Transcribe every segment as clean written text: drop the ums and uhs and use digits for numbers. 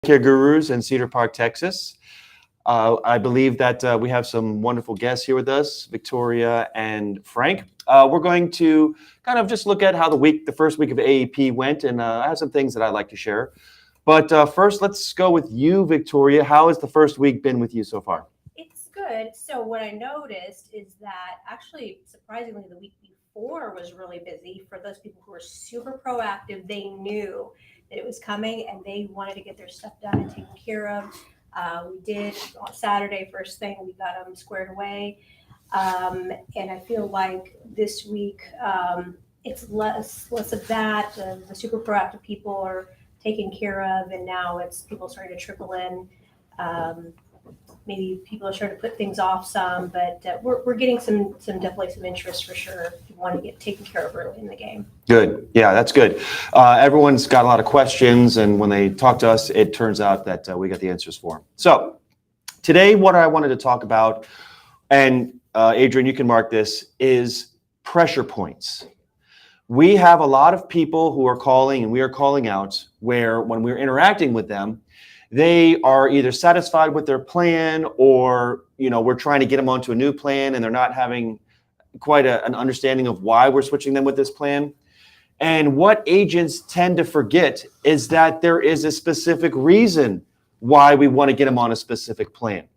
Medicare Gurus in Cedar Park, Texas. I believe that we have some wonderful guests here with us, Victoria and Frank. We're going to kind of just look at how the first week of AEP went, and I have some things that I'd like to share. But first, let's go with you, Victoria. How has the first week been with you so far? It's good. So what I noticed is that actually, surprisingly, the week before was really busy. For those people who were super proactive, they knew that it was coming and they wanted to get their stuff done and taken care of. We did on Saturday, first thing, we got them squared away. And I feel like this week, it's less of that. The super proactive people are taken care of, and now it's people starting to trickle in. Maybe people are starting to put things off some, but we're getting some definitely some interest for sure if you want to get taken care of early in the game. Good. Yeah, that's good. Everyone's got a lot of questions, and when they talk to us, it turns out that we got the answers for them. So today, what I wanted to talk about, and Adrian, you can mark this, is pressure points. We have a lot of people who are calling, and we are calling out, where when we're interacting with them, they are either satisfied with their plan, or we're trying to get them onto a new plan and they're not having quite an understanding of why we're switching them with this plan. And what agents tend to forget is that there is a specific reason why we want to get them on a specific plan.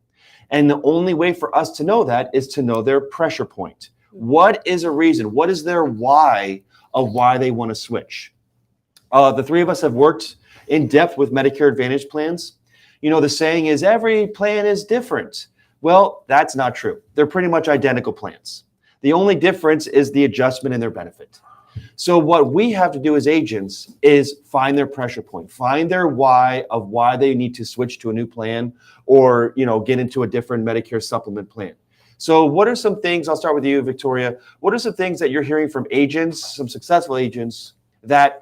And the only way for us to know that is to know their pressure point. What is a reason? What is their why of why they want to switch? The three of us have worked in depth with Medicare Advantage plans. The saying is every plan is different. Well, that's not true. They're pretty much identical plans. The only difference is the adjustment in their benefit. So what we have to do as agents is find their pressure point, find their why of why they need to switch to a new plan or, get into a different Medicare supplement plan. So what are some things, I'll start with you, Victoria. What are some things that you're hearing from agents, some successful agents, that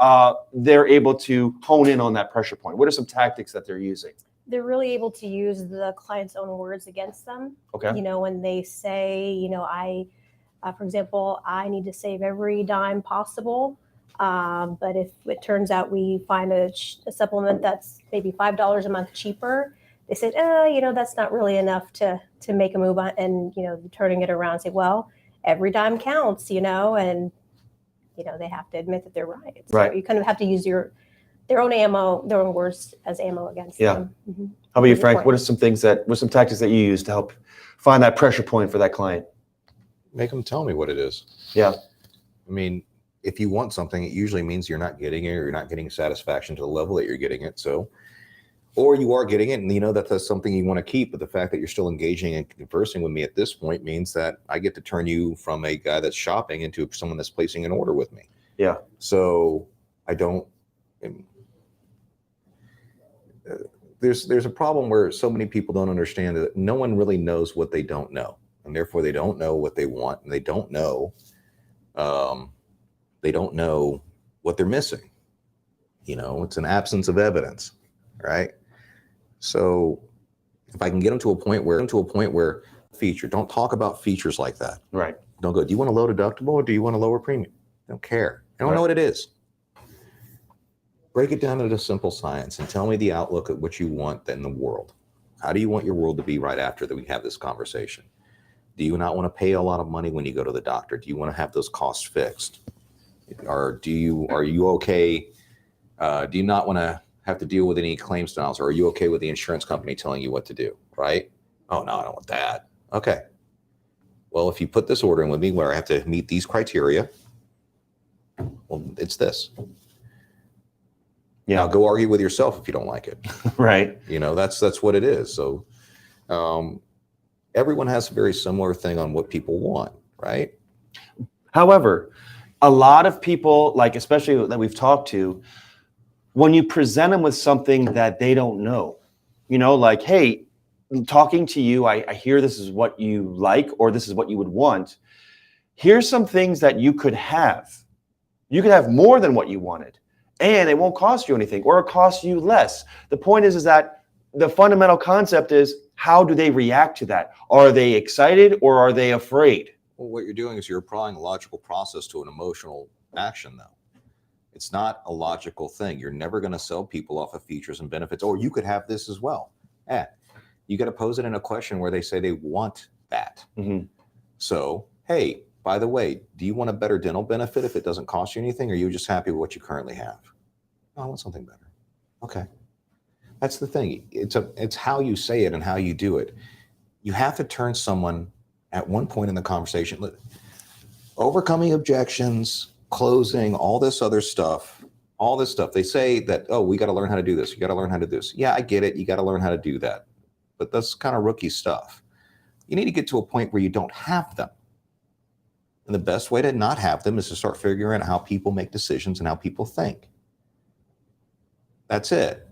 they're able to hone in on that pressure point? What are some tactics that they're using? They're really able to use the client's own words against them. Okay. When they say, for example, I need to save every dime possible. But if it turns out we find a supplement that's maybe $5 a month cheaper, they said, that's not really enough to make a move on. And, turning it around and say, well, every dime counts, and, they have to admit that they're right. So right. You kind of have to use their own ammo, their own words as ammo against them. Mm-hmm. How about you, Frank? What are some tactics that you use to help find that pressure point for that client? Make them tell me what it is. Yeah. I mean, if you want something, it usually means you're not getting it, or you're not getting satisfaction to the level that you're getting it. So, or you are getting it, and that's something you want to keep. But the fact that you're still engaging and conversing with me at this point means that I get to turn you from a guy that's shopping into someone that's placing an order with me. Yeah. So I don't. There's a problem where so many people don't understand that no one really knows what they don't know, and therefore they don't know what they want, and they don't know what they're missing. It's an absence of evidence, right? So if I can get them to a point where feature, don't talk about features like that. Right. Don't go, do you want a low deductible or do you want a lower premium? I don't care. I don't know what it is. Break it down into simple science and tell me the outlook of what you want in the world. How do you want your world to be right after that we have this conversation? Do you not want to pay a lot of money when you go to the doctor? Do you want to have those costs fixed? Or are you okay? Do you not want to have to deal with any claim styles? Or are you okay with the insurance company telling you what to do, right? Oh, no, I don't want that. Okay. Well, if you put this order in with me where I have to meet these criteria, well, it's this. Yeah. Now go argue with yourself if you don't like it. Right. That's what it is. So everyone has a very similar thing on what people want, right? However, a lot of people, especially that we've talked to, when you present them with something that they don't know, hey, talking to you, I hear this is what you like, or this is what you would want. Here's some things that you could have. You could have more than what you wanted, and it won't cost you anything, or it costs you less. The point is that the fundamental concept is, how do they react to that? Are they excited or are they afraid? Well, what you're doing is you're applying a logical process to an emotional action, though. It's not a logical thing. You're never going to sell people off of features and benefits, or you could have this as well. You got to pose it in a question where they say they want that. Mhm. So, hey, by the way, do you want a better dental benefit if it doesn't cost you anything, or are you just happy with what you currently have? No, I want something better. Okay. That's the thing. It's how you say it and how you do it. You have to turn someone at one point in the conversation, overcoming objections, closing, all this other stuff, They say that, oh, we got to learn how to do this. You got to learn how to do this. Yeah, I get it. You got to learn how to do that. But that's kind of rookie stuff. You need to get to a point where you don't have them. And the best way to not have them is to start figuring out how people make decisions and how people think. That's it.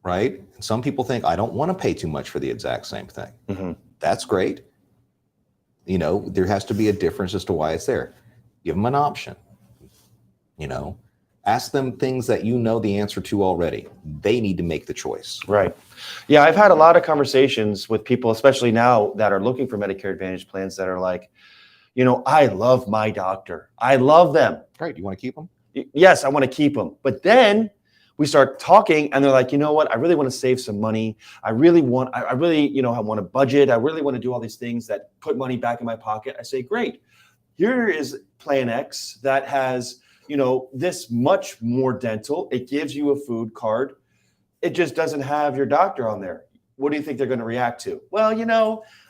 Right? And some people think, I don't want to pay too much for the exact same thing. Mm-hmm. That's great. There has to be a difference as to why it's there. Give them an option. Ask them things that you know the answer to already. They need to make the choice. Right. Yeah, I've had a lot of conversations with people, especially now that are looking for Medicare Advantage plans that are like, I love my doctor. I love them. Great. You want to keep them? Yes, I want to keep them. But then we start talking and they're like, you know what? I really want to save some money. I really, I want a budget. I really want to do all these things that put money back in my pocket. I say, great. Here is Plan X that has, this much more dental. It gives you a food card. It just doesn't have your doctor on there. What do you think they're going to react to? Well,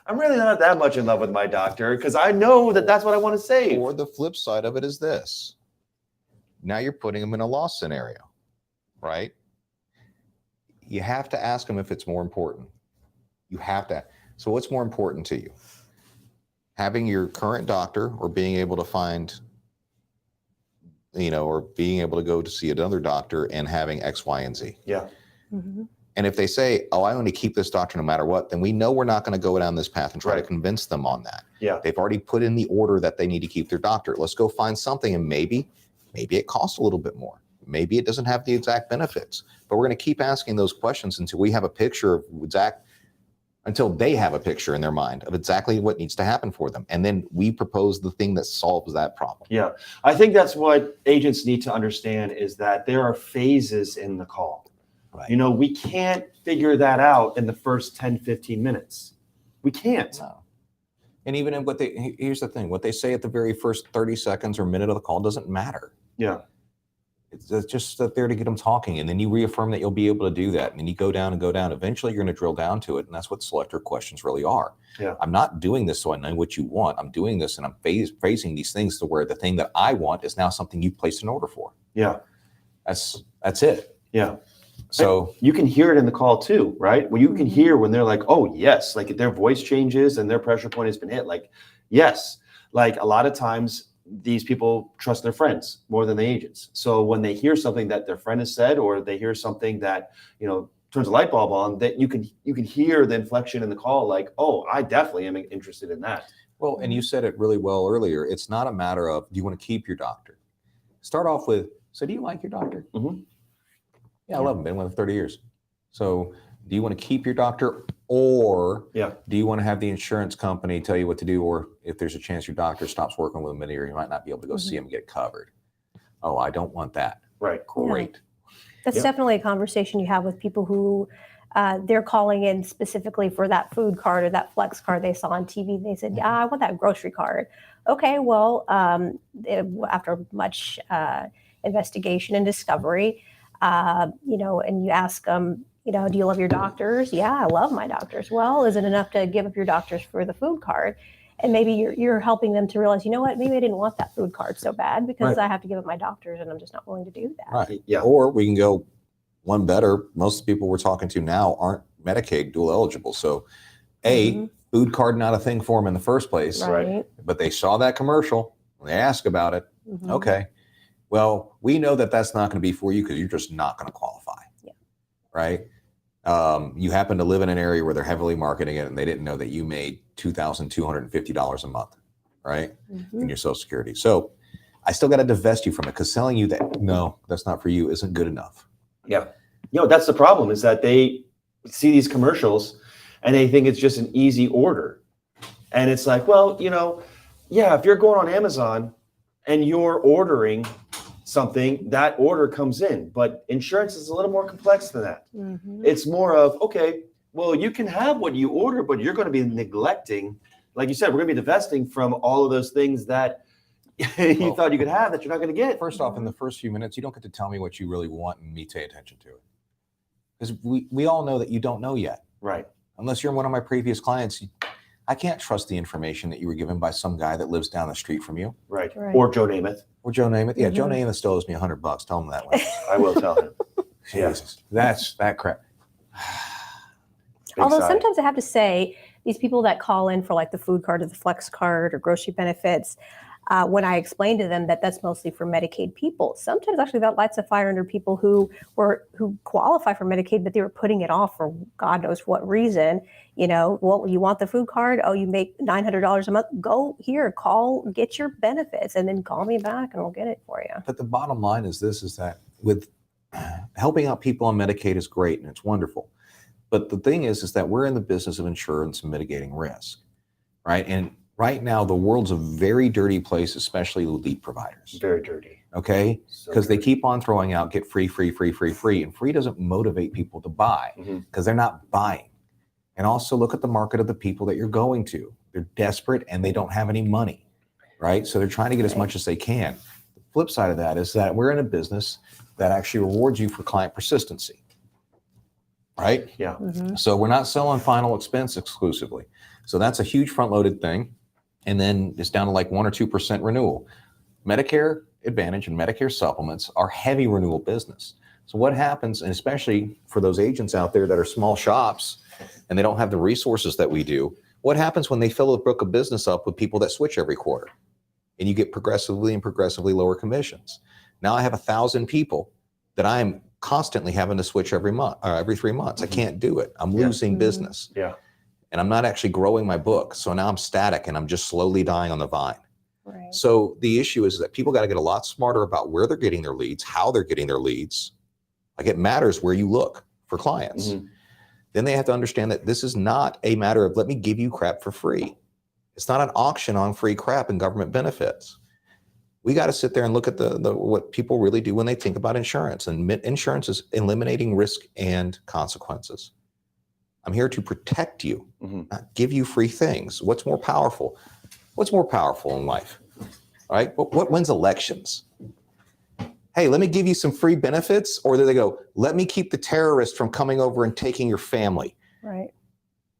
I'm really not that much in love with my doctor because I know that that's what I want to save. Or the flip side of it is this. Now you're putting them in a loss scenario, right? You have to ask them if it's more important. You have to. So what's more important to you? Having your current doctor or being able to find, or being able to go to see another doctor and having X, Y, and Z. Yeah. Mm-hmm. And if they say, oh, I only keep this doctor no matter what, then we know we're not going to go down this path and try to convince them on that. Yeah. They've already put in the order that they need to keep their doctor. Let's go find something, and maybe it costs a little bit more. Maybe it doesn't have the exact benefits, but we're going to keep asking those questions until we have a picture of until they have a picture in their mind of exactly what needs to happen for them. And then we propose the thing that solves that problem. Yeah. I think that's what agents need to understand is that there are phases in the call. Right. We can't figure that out in the first 10, 15 minutes. We can't. No. And even in here's the thing, what they say at the very first 30 seconds or minute of the call doesn't matter. Yeah. It's just there to get them talking. And then you reaffirm that you'll be able to do that. And then you go down and go down. Eventually you're going to drill down to it. And that's what selector questions really are. Yeah. I'm not doing this so I know what you want. I'm doing this and I'm phrasing these things to where the thing that I want is now something you placed an order for. Yeah. That's it. Yeah. So you can hear it in the call too, right? Well, you can hear when they're like, oh, yes, like their voice changes and their pressure point has been hit. Like, yes, like a lot of times these people trust their friends more than the agents. So when they hear something that their friend has said, or they hear something that, turns a light bulb on, that you can hear the inflection in the call, like, oh, I definitely am interested in that. Well, and you said it really well earlier. It's not a matter of, do you want to keep your doctor? Start off with, so do you like your doctor? Mm-hmm. Yeah, I love him. Been with him 30 years. So do you want to keep your doctor, or do you want to have the insurance company tell you what to do? Or if there's a chance your doctor stops working with him in a year, you might not be able to go see him and get covered. Oh, I don't want that. Right. Great. That's definitely a conversation you have with people who they're calling in specifically for that food card or that flex card they saw on TV. They said, yeah, I want that grocery card. Okay, well, after much investigation and discovery, and you ask them, do you love your doctors? Yeah, I love my doctors. Well, is it enough to give up your doctors for the food card? And maybe you're helping them to realize, you know what, maybe I didn't want that food card so bad because I have to give up my doctors and I'm just not willing to do that. Right. Yeah. Or we can go one better. Most people we're talking to now aren't Medicaid dual eligible. So food card, not a thing for them in the first place. Right. But they saw that commercial. They ask about it. Mm-hmm. Okay. Well, we know that that's not going to be for you because you're just not going to qualify. Yeah. Right. You happen to live in an area where they're heavily marketing it and they didn't know that you made $2,250 a month, right? In your Social Security. So I still got to divest you from it because telling you that, no, that's not for you isn't good enough. Yeah. That's the problem is that they see these commercials and they think it's just an easy order. And it's like, well, if you're going on Amazon and you're ordering something, that order comes in. But insurance is a little more complex than that. Mhm. It's more of, okay, well, you can have what you order, but you're going to be neglecting, like you said, we're going to be divesting from all of those things that you thought you could have that you're not going to get. First off, in the first few minutes, you don't get to tell me what you really want and me pay attention to it. Because we all know that you don't know yet. Right. Unless you're one of my previous clients, I can't trust the information that you were given by some guy that lives down the street from you. Right. Right. Or Joe Namath. Or Joe Namath. Yeah, Joe Mhm. Namath still owes me $100. Tell him that one. I will tell him. Jesus, that's that crap. Big Although sigh. sometimes I have to say, these people that call in for like the food card or the flex card or grocery benefits, when I explain to them that that's mostly for Medicaid people, sometimes actually that lights a fire under people who qualify for Medicaid, but they were putting it off for God knows what reason. You know, well, you want the food card? Oh, you make $900 a month. Go here, call, get your benefits, and then call me back, and we'll get it for you. But the bottom line is this: is that with helping out people on Medicaid is great and it's wonderful. But the thing is that we're in the business of insurance and mitigating risk, right? And right now, the world's a very dirty place, especially elite providers. Very dirty. Okay, So because they dirty. keep on throwing out get free, and free doesn't motivate people to buy Mhm. because they're not buying. And also look at the market of the people that you're going to. They're desperate and they don't have any money, right? So they're trying to get as much as they can. The flip side of that is that we're in a business that actually rewards you for client persistency, right? Yeah. Mhm. So we're not selling final expense exclusively. So that's a huge front-loaded thing. And then it's down to like 1 or 2% renewal. Medicare Advantage and Medicare supplements are heavy renewal business. So what happens, and especially for those agents out there that are small shops and they don't have the resources that we do, what happens when they fill a book of business up with people that switch every quarter? And you get progressively lower commissions. Now I have 1,000 people that I'm constantly having to switch every month or every 3 months. I can't do it. I'm Yeah. losing Mhm. business. Yeah. And I'm not actually growing my book. So now I'm static and I'm just slowly dying on the vine. Right. So the issue is that people got to get a lot smarter about where they're getting their leads, how they're getting their leads. Like it matters where you look for clients. Mhm. Then they have to understand that this is not a matter of let me give you crap for free. It's not an auction on free crap and government benefits. We got to sit there and look at the what people really do when they think about insurance. And insurance is eliminating risk and consequences. I'm here to protect you, Mhm. not give you free things. What's more powerful? What's more powerful in life? All right? What wins elections? Hey, let me give you some free benefits, or do they go, let me keep the terrorists from coming over and taking your family, Right.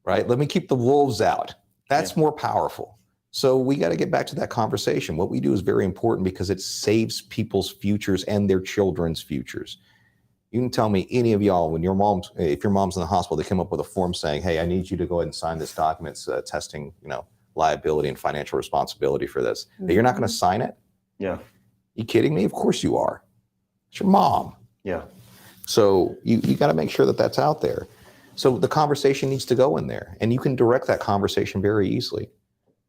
right? Let me keep the wolves out. That's Yeah. more powerful. So we got to get back to that conversation. What we do is very important because it saves people's futures and their children's futures. You can tell me, any of y'all, when if your mom's in the hospital, they come up with a form saying, hey, I need you to go ahead and sign this document testing, liability and financial responsibility for this. That you're not going to sign it? Yeah. You kidding me? Of course you are. It's your mom. Yeah. So you got to make sure that that's out there. So the conversation needs to go in there, and you can direct that conversation very easily.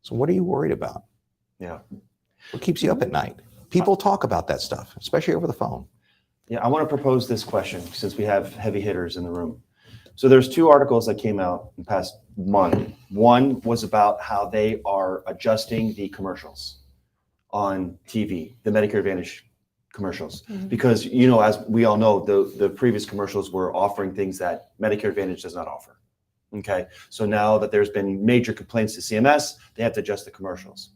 So what are you worried about? Yeah. What keeps you up at night? People talk about that stuff, especially over the phone. Yeah. I want to propose this question since we have heavy hitters in the room. So there's 2 articles that came out in the past month. One was about how they are adjusting the commercials on TV, the Medicare Advantage commercials, Mhm. because, as we all know, the previous commercials were offering things that Medicare Advantage does not offer. Okay. So now that there's been major complaints to CMS, they have to adjust the commercials.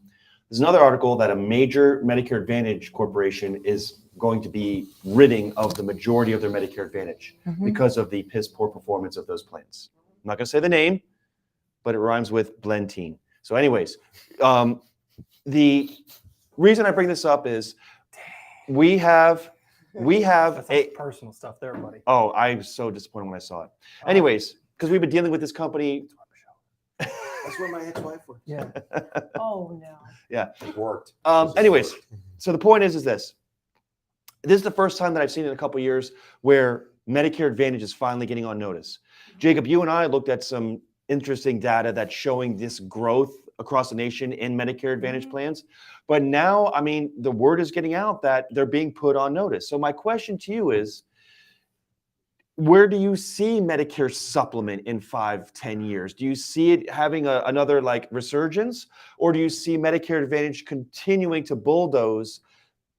There's another article that a major Medicare Advantage corporation is going to be ridding of the majority of their Medicare Advantage Mhm. because of the piss poor performance of those plans. I'm not going to say the name, but it rhymes with Blentine. So anyways, the reason I bring this up is we have That's a, personal stuff there, buddy. oh, I was so disappointed when I saw it. Anyways, because we've been dealing with this company. That's where my ex-wife worked. Yeah. Oh no. It worked. Anyways, so the point is this. This is the first time that I've seen in a couple of years where Medicare Advantage is finally getting on notice. Jacob, you and I looked at some interesting data that's showing this growth across the nation in Medicare Advantage plans. But now, I mean, the word is getting out that they're being put on notice. So my question to you is, where do you see Medicare supplement in 5-10 years? Do you see it having another like resurgence, or do you see Medicare Advantage continuing to bulldoze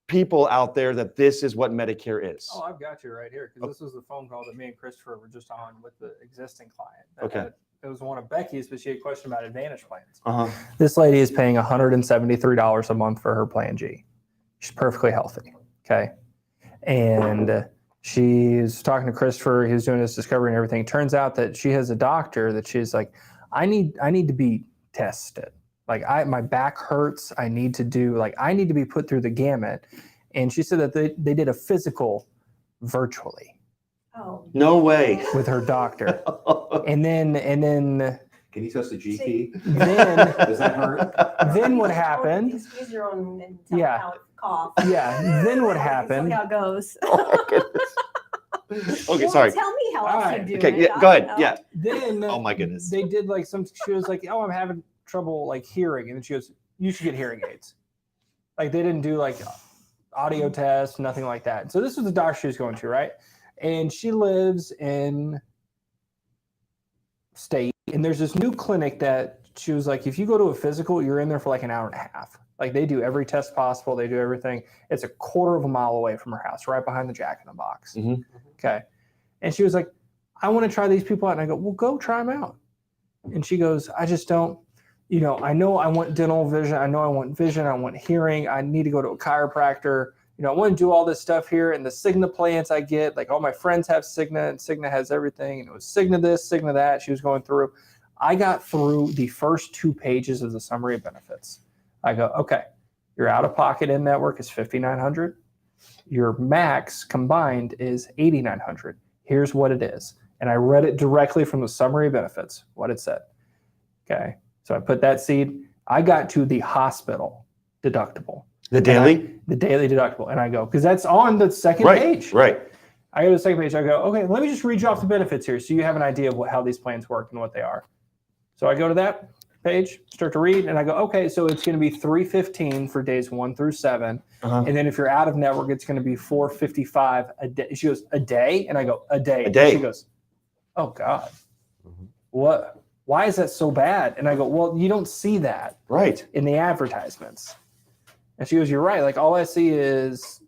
people out there that this is what Medicare is. Oh, I've got you right here because this was the phone call that me and Christopher were just on with the existing client. Okay. It was one of Becky's, but she had a question about Advantage plans. Uh-huh. This lady is paying $173 a month for her Plan G. She's perfectly healthy. Okay. And she's talking to Christopher. He was doing this discovery and everything. Turns out that she has a doctor that she's like, I need to be tested. Like my back hurts. I need to be put through the gamut. And she said that they did a physical virtually. Oh. No way. With her doctor. and then Can you test the GP? then Does that hurt? then what happened? Use your own and tell Yeah. how it cough. Yeah. Then what See happened? how it goes. Oh my goodness. Okay, Well, sorry. Tell me how All else right. you do Okay, it. yeah, go I ahead. don't know. Yeah. Then Oh my goodness. they did like she was like, oh, I'm having trouble like hearing. And then she goes, you should get hearing aids. Like they didn't do like audio tests, nothing like that. So this was the doctor she was going to, right? And she lives in state. And there's this new clinic that she was like, if you go to a physical, you're in there for like an hour and a half. Like they do every test possible. They do everything. It's a quarter of a mile away from her house, right behind the Jack in the Box. Mhm. Okay. And she was like, I want to try these people out. And I go, well, go try them out. And she goes, I just don't, I know I want dental vision. I know I want vision. I want hearing. I need to go to a chiropractor. I want to do all this stuff here. And the Cigna plans I get, like all my friends have Cigna and Cigna has everything. And it was Cigna this, Cigna that. She was going through. I got through the first 2 pages of the summary of benefits. I go, okay, your out-of-pocket in-network is $5,900. Your max combined is $8,900. Here's what it is. And I read it directly from the summary of benefits, what it said. Okay, so I put that seed. I got to the hospital deductible. The daily? The daily deductible. And I go, because that's on the second page. Right. I go to the second page. I go, okay, let me just read you off the benefits here so you have an idea of how these plans work and what they are. So I go to that page, start to read, and I go, okay, so it's going to be $315 for days 1 through 7. Uh-huh. And then if you're out of network, it's going to be $455 a day. She goes, a day? And I go, a day. A day. She goes, oh God, what? Why is that so bad? And I go, well, you don't see that Right. in the advertisements. And she goes, you're right. Like all I see is,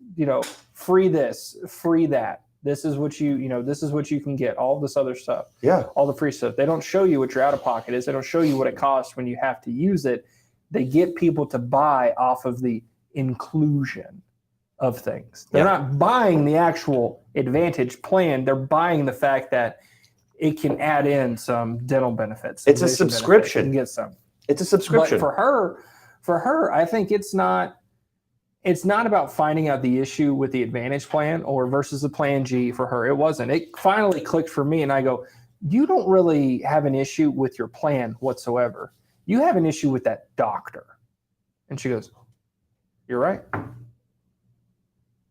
free this, free that. This is what this is what you can get. All this other stuff. Yeah. All the free stuff. They don't show you what your out of pocket is. They don't show you what it costs when you have to use it. They get people to buy off of the inclusion of things. They're not buying the actual Advantage plan. They're buying the fact that it can add in some dental benefits. It's a subscription. And get some. It's a subscription. But for her, I think it's not about finding out the issue with the Advantage plan or versus the Plan G for her. It wasn't. It finally clicked for me, and I go, you don't really have an issue with your plan whatsoever. You have an issue with that doctor. And she goes, you're right.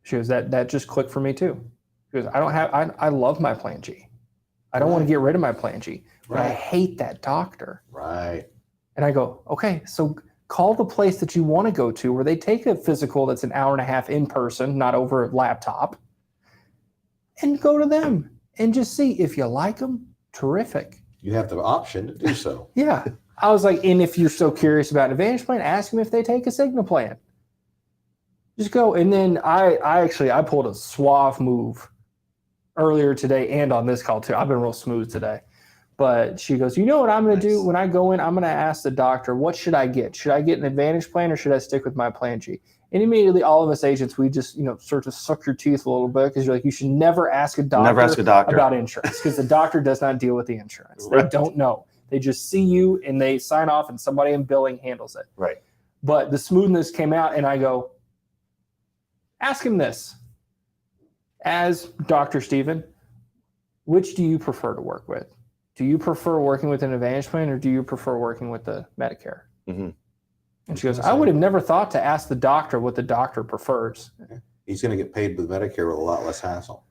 She goes, that just clicked for me too. She goes, I love my Plan G. I don't want to get rid of my Plan G, but I hate that doctor. Right. And I go, okay, so call the place that you want to go to where they take a physical that's an hour and a half in person, not over a laptop, and go to them and just see if you like them. Terrific. You have the option to do so. Yeah. I was like, and if you're so curious about an Advantage plan, ask them if they take a Cigna plan. Just go. And then I pulled a suave move earlier today and on this call too. I've been real smooth today. But she goes, you know what I'm going to do? When I go in, I'm going to ask the doctor, what should I get? Should I get an Advantage plan or should I stick with my Plan G? And immediately all of us agents, we just, sort of suck your teeth a little bit because you're like, you should never ask a doctor about insurance because the doctor does not deal with the insurance. Right. They don't know. They just see you and they sign off and somebody in billing handles it. Right. But the smoothness came out and I go, ask him this. As Dr. Steven, which do you prefer to work with? Do you prefer working with an Advantage plan or do you prefer working with the Medicare? Mm-hmm. And she goes, I would have never thought to ask the doctor what the doctor prefers. He's going to get paid with Medicare with a lot less hassle.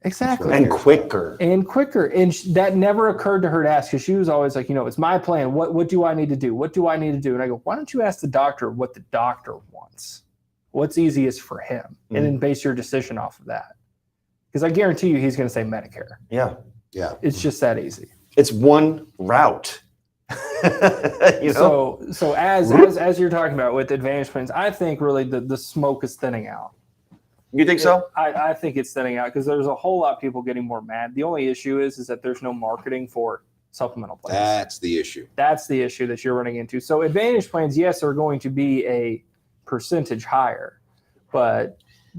Exactly. And quicker. And quicker. And that never occurred to her to ask because she was always like, it's my plan. What do I need to do? What do I need to do? And I go, why don't you ask the doctor what the doctor wants? What's easiest for him? Mm-hmm. And then base your decision off of that. Because I guarantee you he's going to say Medicare. Yeah. Yeah. It's just that easy. It's one route. So as you're talking about with Advantage plans, I think really the smoke is thinning out. You think so? I think it's thinning out because there's a whole lot of people getting more mad. The only issue is that there's no marketing for supplemental plans. That's the issue. That's the issue that you're running into. So advantage plans, yes, are going to be a percentage higher, but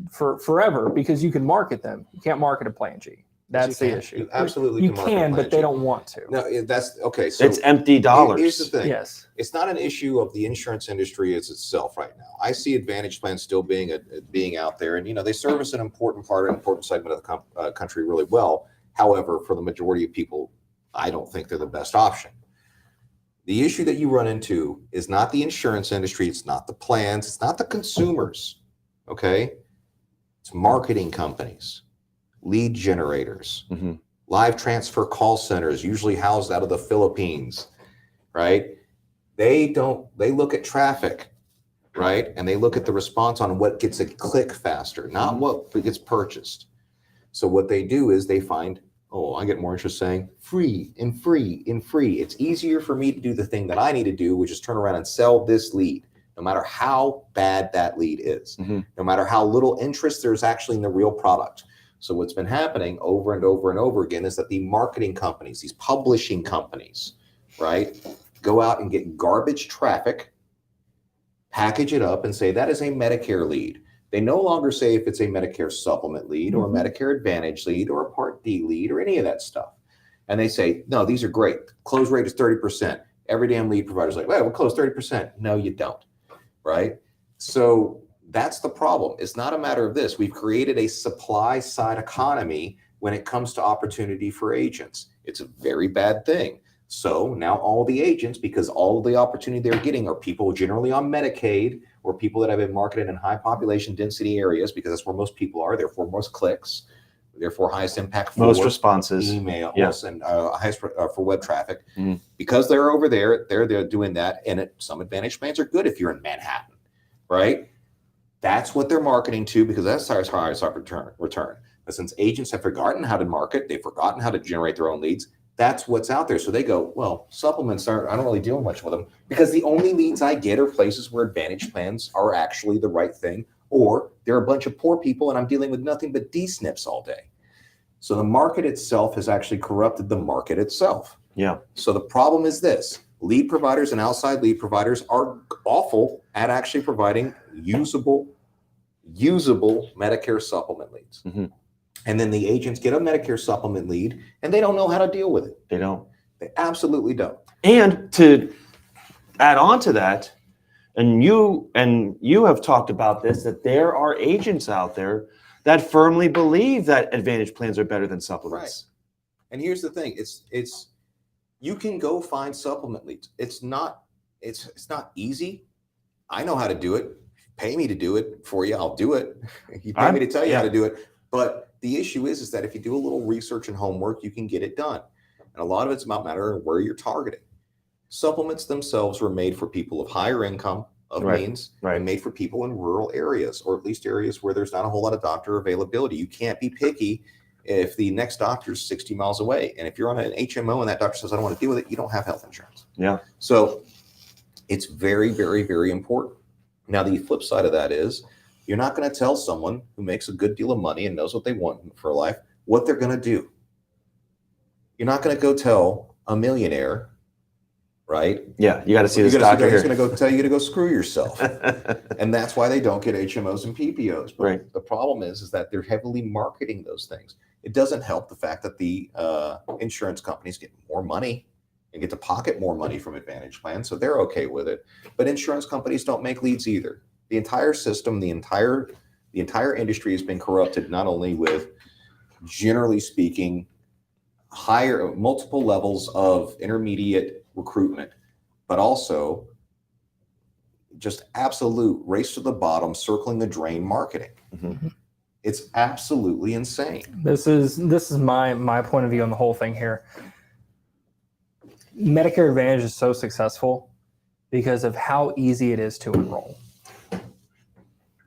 for forever, because you can market them. You can't market a plan G. That's the issue. You absolutely you can, market can, Plan but they G. don't want to. No, that's okay. So It's empty dollars. Here's the thing. Yes. It's not an issue of the insurance industry as itself right now. I see Advantage plans still being out there, and they service an important segment of the country really well. However, for the majority of people, I don't think they're the best option. The issue that you run into is not the insurance industry. It's not the plans. It's not the consumers. Okay, it's marketing companies, lead generators, live transfer call centers, usually housed out of the Philippines, right? They look at traffic, right? And they look at the response on what gets a click faster, not what gets purchased. So what they do is they find, I get more interest saying free and free and free. It's easier for me to do the thing that I need to do, which is turn around and sell this lead, no matter how bad that lead is, no matter how little interest there's actually in the real product. So what's been happening over and over and over again is that the marketing companies, these publishing companies, right, go out and get garbage traffic, package it up and say that is a Medicare lead. They no longer say if it's a Medicare supplement lead or a Medicare Advantage lead or a Part D lead or any of that stuff. And they say, no, these are great. Close rate is 30%. Every damn lead provider's like, well, we'll close 30%. No, you don't, right? So that's the problem. It's not a matter of this. We've created a supply side economy when it comes to opportunity for agents. It's a very bad thing. So now all the agents, because all of the opportunity they're getting are people generally on Medicaid or people that have been marketed in high population density areas, because that's where most people are, therefore most clicks, therefore highest impact for Most responses. email, Yes. and highest for web traffic. Because they're over there, they're doing that. And some Advantage plans are good if you're in Manhattan, right? That's what they're marketing to, because that's our highest return. But since agents have forgotten how to market, they've forgotten how to generate their own leads, that's what's out there. So they go, well, supplements I don't really deal much with them, because the only leads I get are places where Advantage plans are actually the right thing, or they're a bunch of poor people and I'm dealing with nothing but D-SNPs all day. So the market itself has actually corrupted the market itself. Yeah. So the problem is this: lead providers and outside lead providers are awful at actually providing usable Medicare supplement leads. And then the agents get a Medicare supplement lead and they don't know how to deal with it. They don't. They absolutely don't. And to add on to that, and you have talked about this, that there are agents out there that firmly believe that Advantage plans are better than supplements. Right. And here's the thing: it's you can go find supplement leads. It's not easy. I know how to do it. Pay me to do it for you, I'll do it. You pay me to tell you how to do it. But the issue is that if you do a little research and homework, you can get it done. And a lot of it's about matter of where you're targeting. Supplements themselves were made for people of higher income, of means, and made for people in rural areas, or at least areas where there's not a whole lot of doctor availability. You can't be picky if the next doctor is 60 miles away. And if you're on an HMO and that doctor says, I don't want to deal with it, you don't have health insurance. Yeah. So it's very, very, very important. Now, the flip side of that is you're not going to tell someone who makes a good deal of money and knows what they want for life what they're going to do. You're not going to go tell a millionaire, right? Yeah, you got to see this doctor here. He's going to go tell you to go screw yourself. And that's why they don't get HMOs and PPOs. But the problem is that they're heavily marketing those things. It doesn't help the fact that the insurance companies get more money and get to pocket more money from Advantage plans, so they're okay with it. But insurance companies don't make leads either. The entire system, the entire industry has been corrupted, not only with, generally speaking, multiple levels of intermediate recruitment, but also just absolute race to the bottom, circling the drain marketing. It's absolutely insane. This is my point of view on the whole thing here. Medicare Advantage is so successful because of how easy it is to enroll.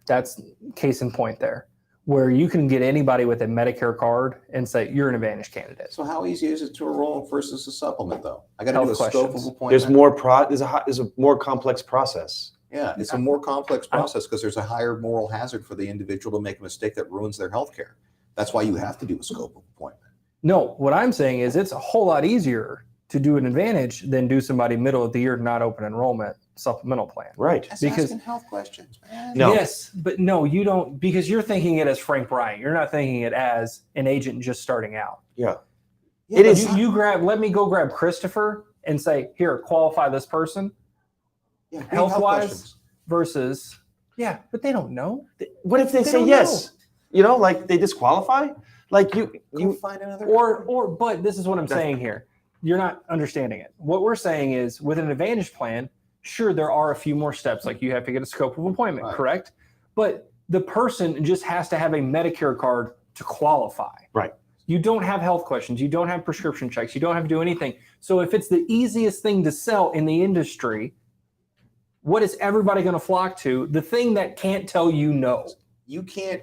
That's case in point there, where you can get anybody with a Medicare card and say you're an Advantage candidate. So how easy is it to enroll versus a supplement, though? I got to do a scope of appointment. There's a more complex process. Yeah, it's a more complex process because there's a higher moral hazard for the individual to make a mistake that ruins their health care. That's why you have to do a scope of appointment. No, what I'm saying is it's a whole lot easier to do an Advantage than do somebody middle of the year, not open enrollment supplemental plan. Right. That's Because- asking health questions, man. No. Yes, but no, you don't, because you're thinking it as Frank Bryant. You're not thinking it as an agent just starting out. Yeah. Yeah, It but is- Let me go grab Christopher and say, here, qualify this person yeah, big health-wise questions. versus, yeah, but they don't know. What if they They say don't yes? You know, like they disqualify? Like Go you find another But this is what I'm saying here. You're not understanding it. What we're saying is with an Advantage plan, sure, there are a few more steps, like you have to get a scope of appointment, Right. correct? But the person just has to have a Medicare card to qualify. Right. You don't have health questions. You don't have prescription checks. You don't have to do anything. So if it's the easiest thing to sell in the industry, what is everybody going to flock to? The thing that can't tell you no. You can't,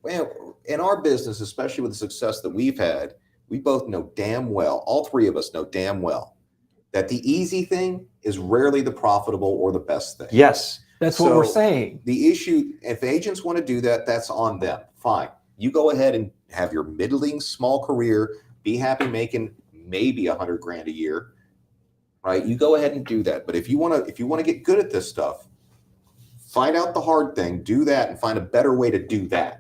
well, in our business, especially with the success that we've had, we both know damn well, all three of us know damn well, that the easy thing is rarely the profitable or the best thing. yes. That's what we're So- saying. The issue, if agents want to do that, that's on them. Fine. You go ahead and have your middling small career, be happy making maybe $100,000 a year, right? You go ahead and do that. But if you want to get good at this stuff, find out the hard thing, do that, and find a better way to do that.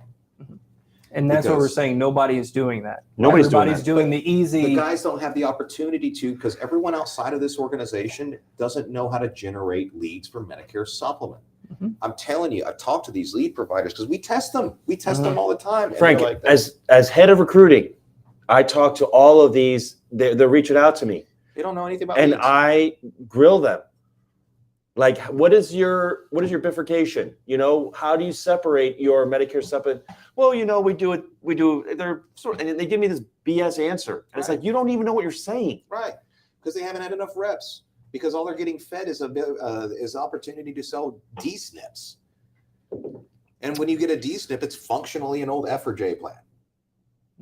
And that's what we're Because- saying. Nobody is doing that. Nobody's doing Everybody's that. doing the easy. The guys don't have the opportunity to, because everyone outside of this organization doesn't know how to generate leads for Medicare supplement. Mhm. I'm telling you, I talk to these lead providers because we test them. We test them all the time. and Frank, they're like, as head of recruiting, I talk to all of these. They're reaching out to me, they don't know anything about and leads. I grill them. Like, what is your bifurcation? You know, how do you separate your Medicare supplement? Well, you know, we do. They're sort of, and they give me this BS answer, and it's Right. like you don't even know what you're saying. Right, because they haven't had enough reps. Because all they're getting fed is opportunity to sell D-SNPs. And when you get a D-SNP, it's functionally an old F or J plan,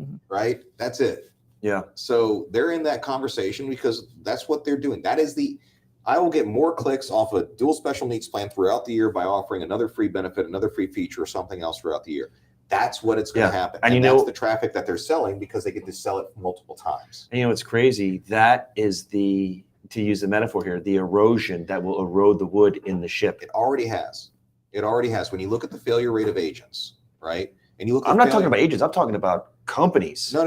Mhm. right? That's it. Yeah. So they're in that conversation because that's what they're doing. I will get more clicks off a dual special needs plan throughout the year by offering another free benefit, another free feature, or something else throughout the year. That's what it's going to Yeah. happen. And And you that's know- the traffic that they're selling because they get to sell it multiple times. And you know, it's crazy. That is to use the metaphor here, the erosion that will erode the wood in the ship. It already has. It already has. When you look at the failure rate of agents, right? And you look at I'm not failure- talking about agents. I'm talking about companies. No.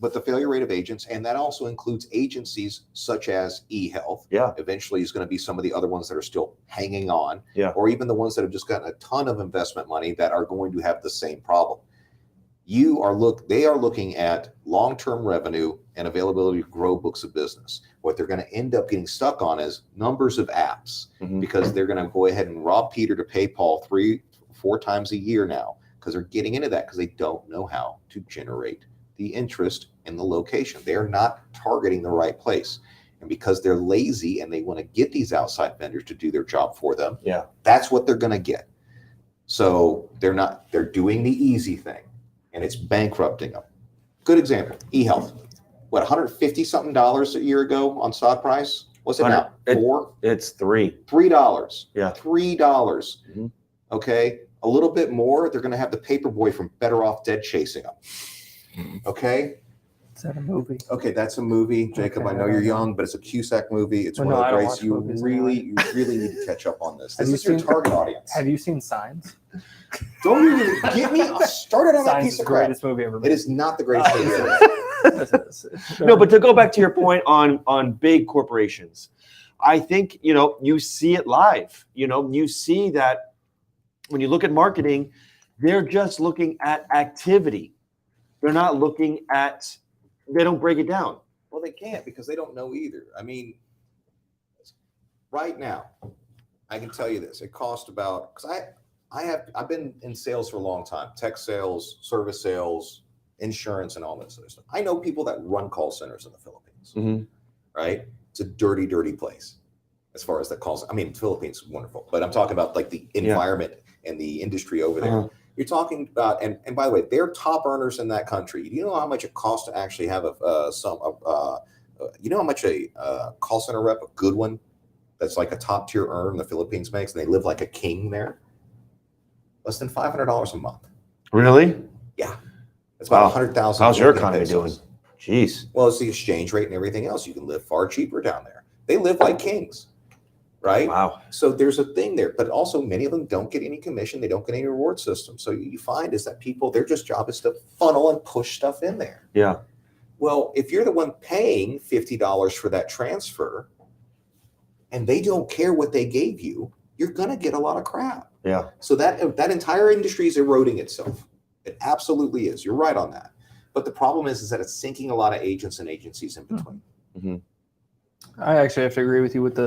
But the failure rate of agents, and that also includes agencies such as eHealth. Yeah. Eventually is going to be some of the other ones that are still hanging on. Yeah. Or even the ones that have just gotten a ton of investment money that are going to have the same problem. They are looking at long-term revenue and availability to grow books of business. What they're going to end up getting stuck on is numbers of apps Mhm. because they're going to go ahead and rob Peter to pay Paul 3-4 times a year now because they're getting into that because they don't know how to generate the interest in the location. They're not targeting the right place. And because they're lazy and they want to get these outside vendors to do their job for them, Yeah. that's what they're going to get. So they're doing the easy thing and it's bankrupting them. Good example, eHealth. What, $150 something a year ago on stock price? What's it now? It's $3. $3. Yeah. $3. Mhm. Okay. A little bit more, they're going to have the paper boy from Better Off Dead chasing them. Okay. Is that a movie? Okay. That's a movie. Jacob, Okay, I know I you're don't know. young, but it's a Cusack movie. It's Well, one no, of I the don't greats. watch You movies really anyway. need to catch up on this. Have This you is your seen- target audience. Have you seen Signs? Don't even get me started on that Signs piece is of the crap. greatest movie ever It made. is not the greatest movie ever. Yes, it is. No, but to go back to your point on big corporations, I think, you know, you see it live. You know, you see that when you look at marketing, they're just looking at activity. They're not looking at, they don't break it down. Well, they can't because they don't know either. I mean, right now, I can tell you this. It costs about, because I've been in sales for a long time, tech sales, service sales, insurance, and all that sort of stuff. I know people that run call centers in the Philippines, right? It's a dirty, dirty place as far as the calls. I mean, Philippines is wonderful, but I'm talking about like the environment and the industry over there. Uh-huh. You're talking about, and by the way, they're top earners in that country. Do you know how much it costs to actually have you know how much a call center rep, a good one, that's like a top tier earner the Philippines makes, and they live like a king there, less than $500 a month. Really? Yeah. It's about Wow. 100,000. How's your Philippine economy doing? pesos. Jeez. Well, it's the exchange rate and everything else. You can live far cheaper down there. They live like kings, right? Wow. So there's a thing there, but also many of them don't get any commission. They don't get any reward system. So you find is that people, their just job is to funnel and push stuff in there. Yeah. Well, if you're the one paying $50 for that transfer and they don't care what they gave you, you're going to get a lot of crap. Yeah. So that entire industry is eroding itself. It absolutely is. You're right on that. But the problem is that it's sinking a lot of agents and agencies in between. Mm-hmm. I actually have to agree with you with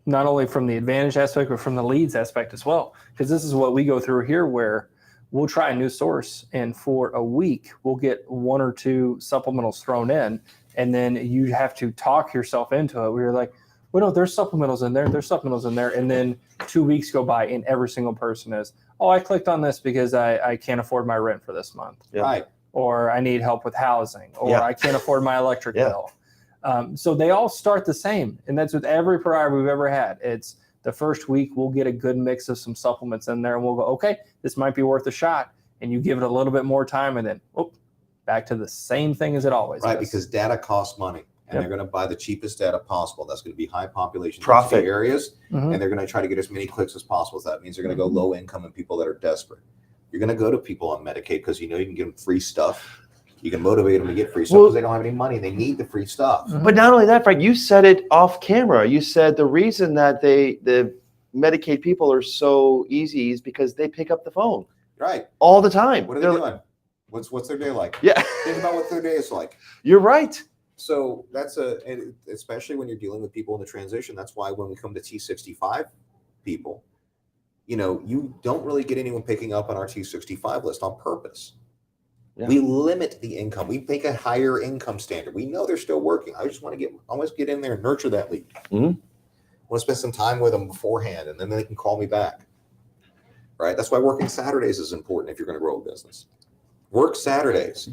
not only from the advantage aspect, but from the leads aspect as well. Because this is what we go through here where we'll try a new source and for a week we'll get 1 or 2 supplementals thrown in. And then you have to talk yourself into it. We're like, well, no, there's supplementals in there. There's supplementals in there. And then 2 weeks go by and every single person is, oh, I clicked on this because I can't afford my rent for this month. Yeah. Right. Or I need help with housing, or Yeah. I can't afford my electric Yeah. bill. So they all start the same. And that's with every provider we've ever had. It's the first week we'll get a good mix of some supplements in there and we'll go, okay, this might be worth a shot. And you give it a little bit more time and then back to the same thing as it always Right, is. because data costs money. And Yep. they're going to buy the cheapest data possible. That's going to be high population Profit. density areas. Mhm. And they're going to try to get as many clicks as possible. So that means they're going to go low income and people that are desperate. You're going to go to people on Medicaid because you know you can give them free stuff. You can motivate them to get free stuff Well- because they don't have any money. They need the free stuff. Mhm. But not only that, Frank, you said it off camera. You said the reason that the Medicaid people are so easy is because they pick up the phone Right. all the time. What are they They're doing? What's their day like? Yeah, Think about what their day is like. you're right. So and especially when you're dealing with people in the transition, that's why when we come to T65 people, you don't really get anyone picking up on our T65 list on purpose. Yeah. We limit the income. We make a higher income standard. We know they're still working. I just want to almost get in there and nurture that lead. Mhm. I want to spend some time with them beforehand, and then they can call me back. Right? That's why working Saturdays is important if you're going to grow a business. Work Saturdays.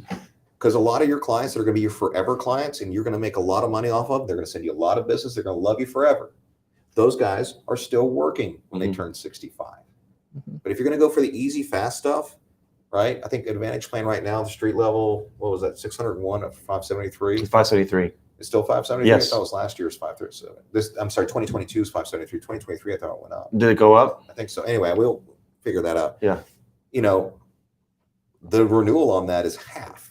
Because a lot of your clients that are going to be your forever clients and you're going to make a lot of money off of, they're going to send you a lot of business. They're going to love you forever. Those guys are still working when they turn 65. Mhm. But if you're going to go for the easy, fast stuff, right? I think Advantage Plan right now, the street level, what was that, 601 of 573? It's 573. It's still 573? Yes. I thought it was last year's 537. I'm sorry, 2022 is 573. 2023, I thought it went up. Did it go up? I think so. Anyway, we'll figure that out. Yeah. The renewal on that is half.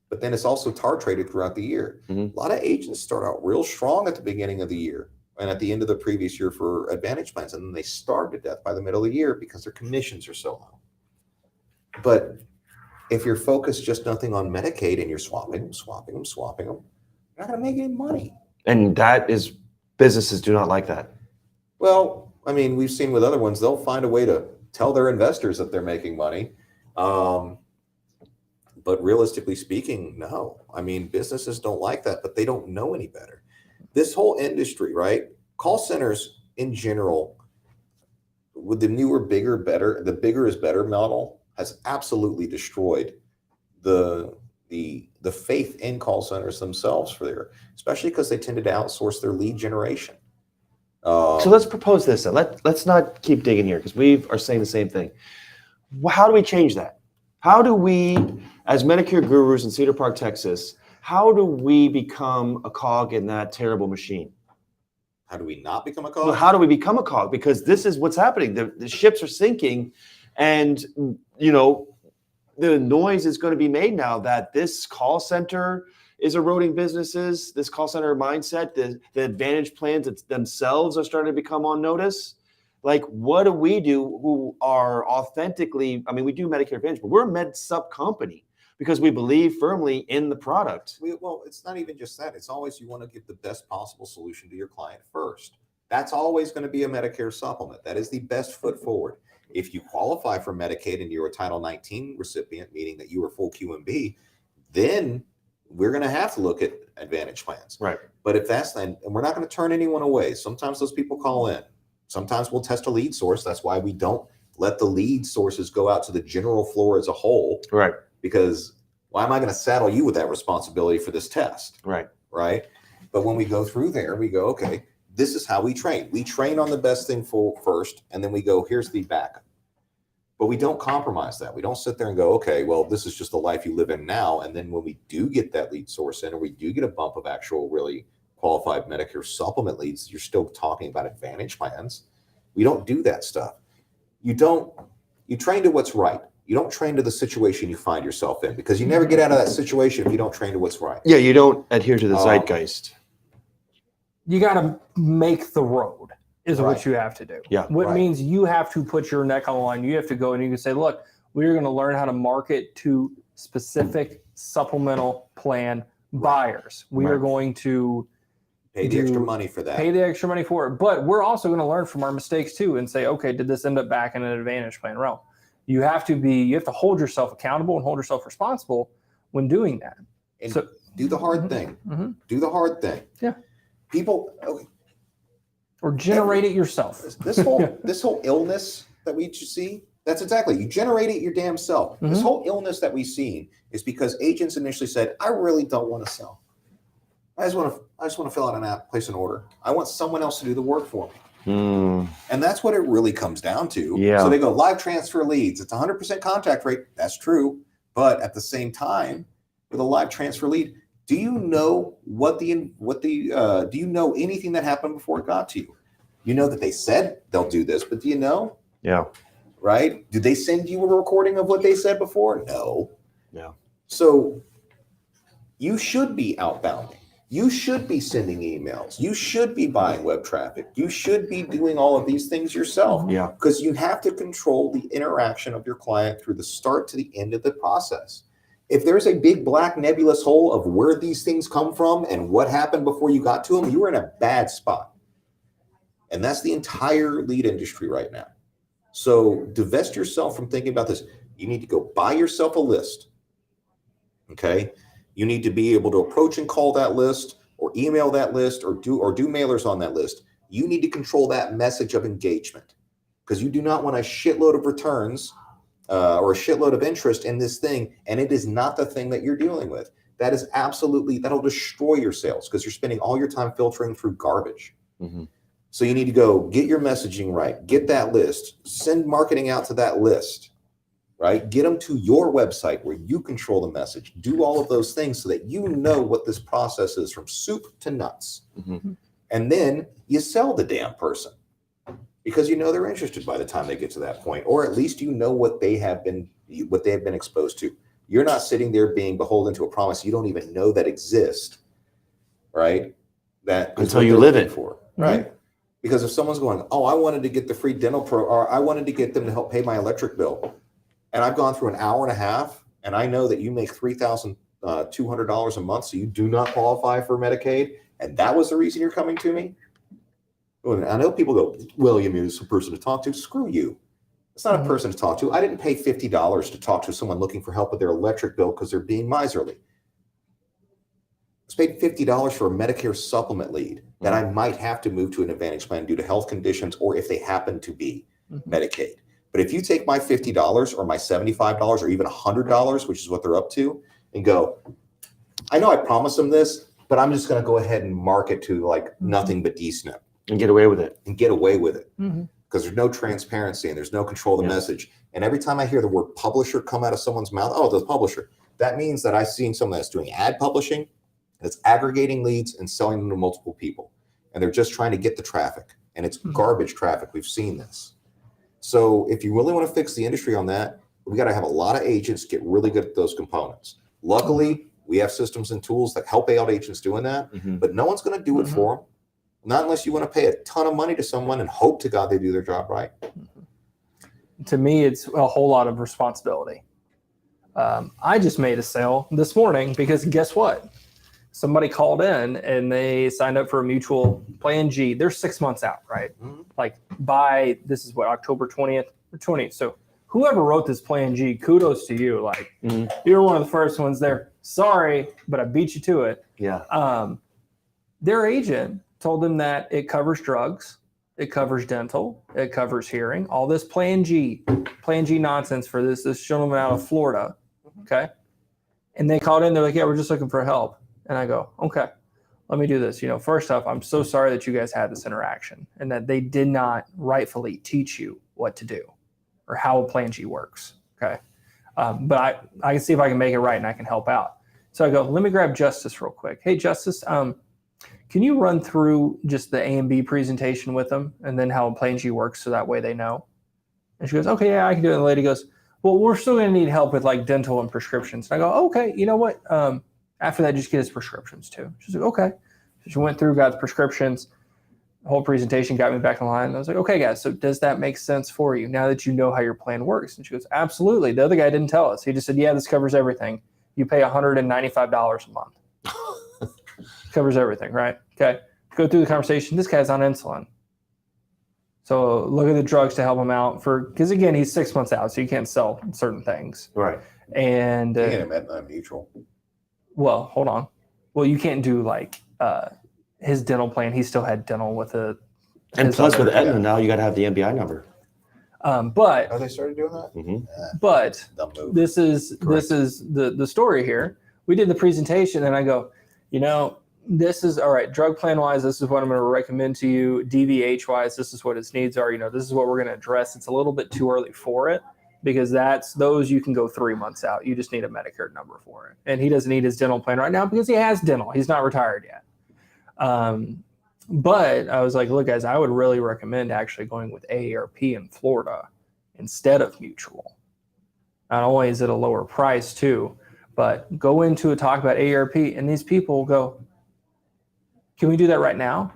But then it's also tar traded throughout the year. Mhm. A lot of agents start out real strong at the beginning of the year and at the end of the previous year for Advantage Plans. And then they starve to death by the middle of the year because their commissions are so low. But if you're focused just nothing on Medicaid and you're swapping them, you're not going to make any money. And that is, businesses do not like that. Well, I mean, we've seen with other ones, they'll find a way to tell their investors that they're making money. But realistically speaking, no. I mean, businesses don't like that, but they don't know any better. This whole industry, right? Call centers in general, with the newer, bigger, better, the bigger is better model has absolutely destroyed the faith in call centers themselves especially because they tended to outsource their lead generation. So let's propose this. Let's not keep digging here because we are saying the same thing. How do we change that? How do we, as Medicare gurus in Cedar Park, Texas, how do we become a cog in that terrible machine? How do we not become a Well, cog? how do we become a cog? Because this is what's happening. The ships are sinking, and the noise is going to be made now that this call center is eroding businesses. This call center mindset, the Advantage plans themselves are starting to become on notice. Like, what do we do who are authentically, I mean, we do Medicare Advantage, but we're a med sub company because we believe firmly in the product. Well, it's not even just that. It's always you want to give the best possible solution to your client first. That's always going to be a Medicare supplement. That is the best foot forward. If you qualify for Medicaid and you're a Title 19 recipient, meaning that you are full QMB, then we're going to have to look at Advantage plans. Right. But if that's then, and we're not going to turn anyone away. Sometimes those people call in. Sometimes we'll test a lead source. That's why we don't let the lead sources go out to the general floor as a whole. Right. Because why am I going to saddle you with that responsibility for this test? Right. Right. But when we go through there, we go, okay, this is how we train. We train on the best thing first, and then we go, here's the backup. But we don't compromise that. We don't sit there and go, okay, well, this is just the life you live in now. And then when we do get that lead source in, or we do get a bump of actual really qualified Medicare supplement leads, you're still talking about Advantage plans. We don't do that stuff. You train to what's right. You don't train to the situation you find yourself in, because you never get out of that situation if you don't train to what's right. Yeah, you don't adhere to the zeitgeist. You got to make the road is what you have to do. Yeah. What means you have to put your neck on the line. You have to go and you can say, look, we're going to learn how to market to specific supplemental plan buyers. We are going to pay the extra money for that. Pay the extra money for it. But we're also going to learn from our mistakes too and say, okay, did this end up back in an Advantage plan realm? You have to hold yourself accountable and hold yourself responsible when doing that. And so do the hard thing. Do the hard thing. Yeah. People, or generate it yourself. This whole illness that we see, that's exactly, you generate it your damn self. This whole illness that we've seen is because agents initially said, I really don't want to sell. I just want to fill out an app, place an order. I want someone else to do the work for me. And that's what it really comes down to. Yeah. So they go, live transfer leads. It's 100% contact rate. That's true. But at the same time, with a live transfer lead, do you know do you know anything that happened before it got to you? You know that they said they'll do this, but do you know? Yeah. Right? Did they send you a recording of what they said before? No. Yeah. So you should be outbounding. You should be sending emails. You should be buying web traffic. You should be doing all of these things yourself. Yeah. Because you have to control the interaction of your client through the start to the end of the process. If there's a big black nebulous hole of where these things come from and what happened before you got to them, you were in a bad spot. And that's the entire lead industry right now. So divest yourself from thinking about this. You need to go buy yourself a list. Okay. You need to be able to approach and call that list, or email that list, or do mailers on that list. You need to control that message of engagement, because you do not want a shitload of returns or a shitload of interest in this thing, and it is not the thing that you're dealing with. That is that'll destroy your sales, because you're spending all your time filtering through garbage. So you need to go get your messaging right, get that list, send marketing out to that list, right? Get them to your website where you control the message. Do all of those things so that you know what this process is from soup to nuts. And then you sell the damn person, because you know they're interested by the time they get to that point, or at least you know what they have been exposed to. You're not sitting there being beholden to a promise you don't even know that exists, right? That until you live it, right? Because if someone's going, oh, I wanted to get the free dental or I wanted to get them to help pay my electric bill, and I've gone through an hour and a half, and I know that you make $3,200 a month, so you do not qualify for Medicaid, and that was the reason you're coming to me. I know people go, William is a person to talk to. Screw you. It's not a person to talk to. I didn't pay $50 to talk to someone looking for help with their electric bill because they're being miserly. I paid $50 for a Medicare supplement lead that I might have to move to an Advantage plan due to health conditions, or if they happen to be Medicaid. But if you take my $50 or my $75 or even $100, which is what they're up to, and go, I know I promised them this, but I'm just going to go ahead and mark it to like nothing but D-SNP. And get away with it. Because there's no transparency and there's no control of the message. And every time I hear the word publisher come out of someone's mouth, oh, the publisher, that means that I've seen someone that's doing ad publishing, that's aggregating leads and selling them to multiple people. And they're just trying to get the traffic. And it's garbage traffic. We've seen this. So if you really want to fix the industry on that, we got to have a lot of agents get really good at those components. Luckily, we have systems and tools that help out agents doing that, but no one's going to do it for them. Not unless you want to pay a ton of money to someone and hope to God they do their job right. To me, it's a whole lot of responsibility. I just made a sale this morning because guess what? Somebody called in and they signed up for a mutual plan G. They're 6 months out, right? Like by, this is what, October 20th or 20th. So whoever wrote this plan G, kudos to you. Like you're one of the first ones there. Sorry, but I beat you to it. Yeah. Their agent told them that it covers drugs, it covers dental, it covers hearing, all this plan G nonsense for this gentleman out of Florida. Okay. And they called in, they're like, yeah, we're just looking for help. And I go, okay, let me do this. First off, I'm so sorry that you guys had this interaction and that they did not rightfully teach you what to do or how a Plan G works. Okay. But I can see if I can make it right and I can help out. So I go, let me grab Justice real quick. Hey, Justice, can you run through just the A and B presentation with them and then how a Plan G works so that way they know? And she goes, okay, yeah, I can do it. And the lady goes, well, we're still going to need help with like dental and prescriptions. And I go, okay, you know what? After that, just get his prescriptions too. She's like, okay. So she went through, got the prescriptions, the whole presentation, got me back in line. And I was like, okay, guys, so does that make sense for you now that you know how your plan works? And she goes, absolutely. The other guy didn't tell us. He just said, yeah, this covers everything. You pay $195 a month. Covers everything, right? Okay. Go through the conversation. This guy's on insulin. So look at the drugs to help him out because again, he's 6 months out, so you can't sell certain things. Right. And You get him at mutual. well, hold on. Well, you can't do like his dental plan. He still had dental with a. And plus other- with Aetna now, you got to have the MBI number. But Oh, they started doing that? Mm-hmm. but Dumb move. this is the story here. We did the presentation, and I go, this is all right. Drug plan wise, this is what I'm going to recommend to you. DVH wise, this is what its needs are. This is what we're going to address. It's a little bit too early for it because those you can go 3 months out. You just need a Medicare number for it, and he doesn't need his dental plan right now because he has dental. He's not retired yet. But I was like, look, guys, I would really recommend actually going with AARP in Florida instead of Mutual. Not only is it a lower price too, but go into a talk about AARP, and these people go, can we do that right now?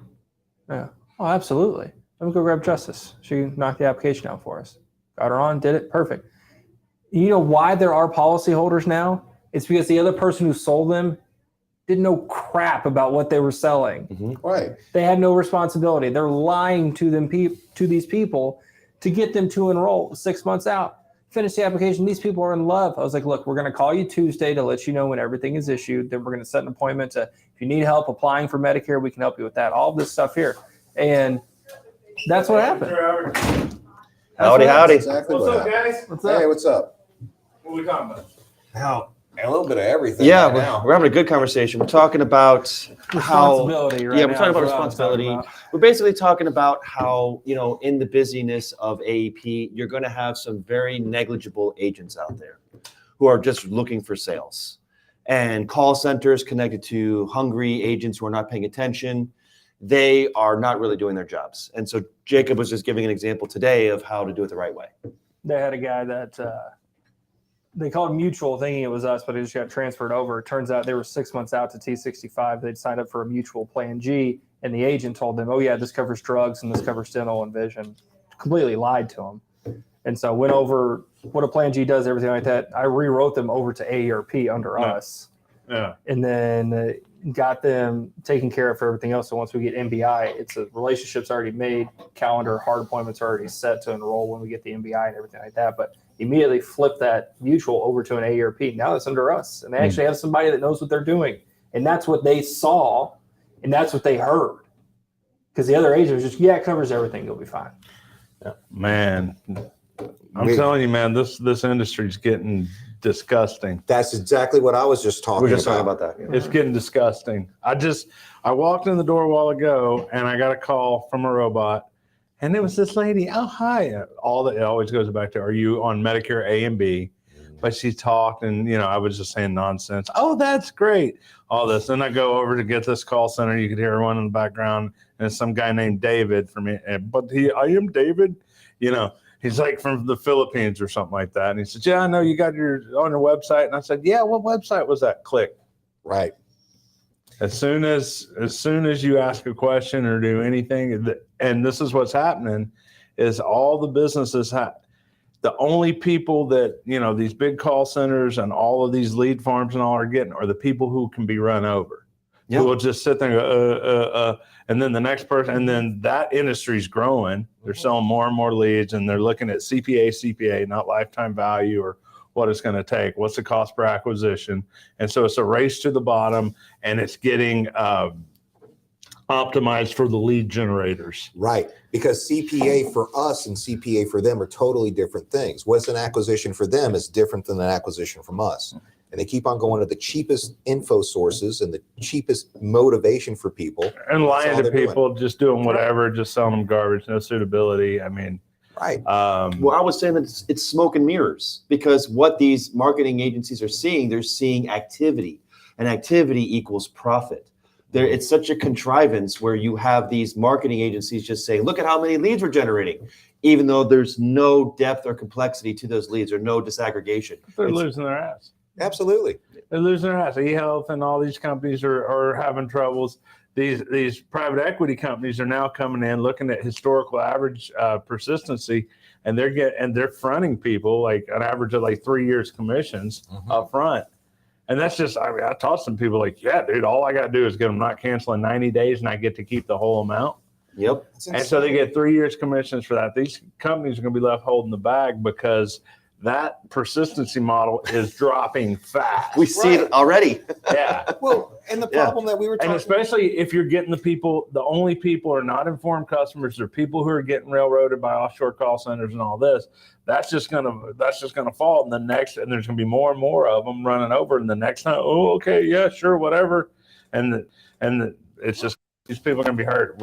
Yeah. Oh, absolutely. Let me go grab Justice. She knocked the application out for us. Got her on, did it. Perfect. You know why there are policyholders now? It's because the other person who sold them didn't know crap about what they were selling. Mm-hmm. Right. They had no responsibility. They're lying to them to these people to get them to enroll 6 months out. Finish the application. These people are in love. I was like, look, we're going to call you Tuesday to let you know when everything is issued. Then we're going to set an appointment to, if you need help applying for Medicare, we can help you with that. All this stuff here. And that's what happened. Howdy, howdy. Exactly What's what up, happened. guys? What's up? Hey, what's up? What are we talking about? Now, a little bit of everything. Yeah, right now. we're having a good conversation. We're talking about how. Responsibility, right? Yeah, we're now talking about is what I'm responsibility. talking about. We're basically talking about how, in the busyness of AEP, you're going to have some very negligible agents out there who are just looking for sales. And call centers connected to hungry agents who are not paying attention, they are not really doing their jobs. And so Jacob was just giving an example today of how to do it the right way. They had a guy that they called Mutual, thinking it was us, but he just got transferred over. It turns out they were 6 months out to T65. They'd signed up for a Mutual Plan G, and the agent told them, oh, yeah, this covers drugs and this covers dental and vision. Completely lied to them. And so went over what a Plan G does, everything like that. I rewrote them over to AARP under us. Yeah. And then got them taken care of for everything else. So once we get MBI, it's a relationship's already made, calendar, hard appointments are already set to enroll when we get the MBI and everything like that. But immediately flip that Mutual over to an AARP. Now it's under us. And they actually have somebody that knows what they're doing. And that's what they saw, and that's what they heard. Because the other agent was just, yeah, it covers everything. You'll be fine. Man, I'm telling you, man, this industry is getting disgusting. That's exactly what I was just talking We're just about. talking about that. It's getting disgusting. I walked in the door a while ago and I got a call from a robot, and it was this lady. Oh, hi. It always goes back to, are you on Medicare A and B? But she talked, and I was just saying nonsense. Oh, that's great. All this. Then I go over to get this call center. You could hear one in the background, and it's some guy named David from it. But I am David. He's like from the Philippines or something like that. And he said, yeah, I know you got on your website. And I said, yeah, what website was that? Click. Right. As soon as you ask a question or do anything, and this is what's happening, is all the businesses the only people that, these big call centers and all of these lead farms and all are getting are the people who can be run over. Yeah. Who will just sit there and go, and then the next person, and then that industry's growing. They're selling more and more leads, and they're looking at CPA, not lifetime value or what it's going to take. What's the cost per acquisition? And so it's a race to the bottom, and it's getting optimized for the lead generators. Right. Because CPA for us and CPA for them are totally different things. What's an acquisition for them is different than an acquisition from us. and they keep on going to the cheapest info sources and the cheapest motivation for people. And That's lying all to they're doing. people, just doing whatever, just selling them garbage, no suitability. I mean, Right. Well, I was saying that it's smoke and mirrors, because what these marketing agencies are seeing, they're seeing activity, and activity equals profit. It's such a contrivance where you have these marketing agencies just saying, look at how many leads we're generating, even though there's no depth or complexity to those leads or no disaggregation. they're losing their ass. Absolutely. They're losing their ass. eHealth and all these companies are having troubles. These private equity companies are now coming in, looking at historical average persistency, and they're fronting people like an average of like 3 years commissions up front. And that's just, I mean, I taught some people like, yeah, dude, all I got to do is get them not canceling 90 days and I get to keep the whole amount. Yep. And so they get 3 years commissions for that. These companies are going to be left holding the bag because that persistency model is dropping fast. We see it already. Yeah. Well, and the problem that we were talking And especially if you're getting the only people are not informed customers, they're people who are getting railroaded by offshore call centers and all this. That's just gonna fall. And there's gonna be more and more of them running over. And the next time, oh, okay, yeah, sure, whatever. It's just these people are gonna be hurt.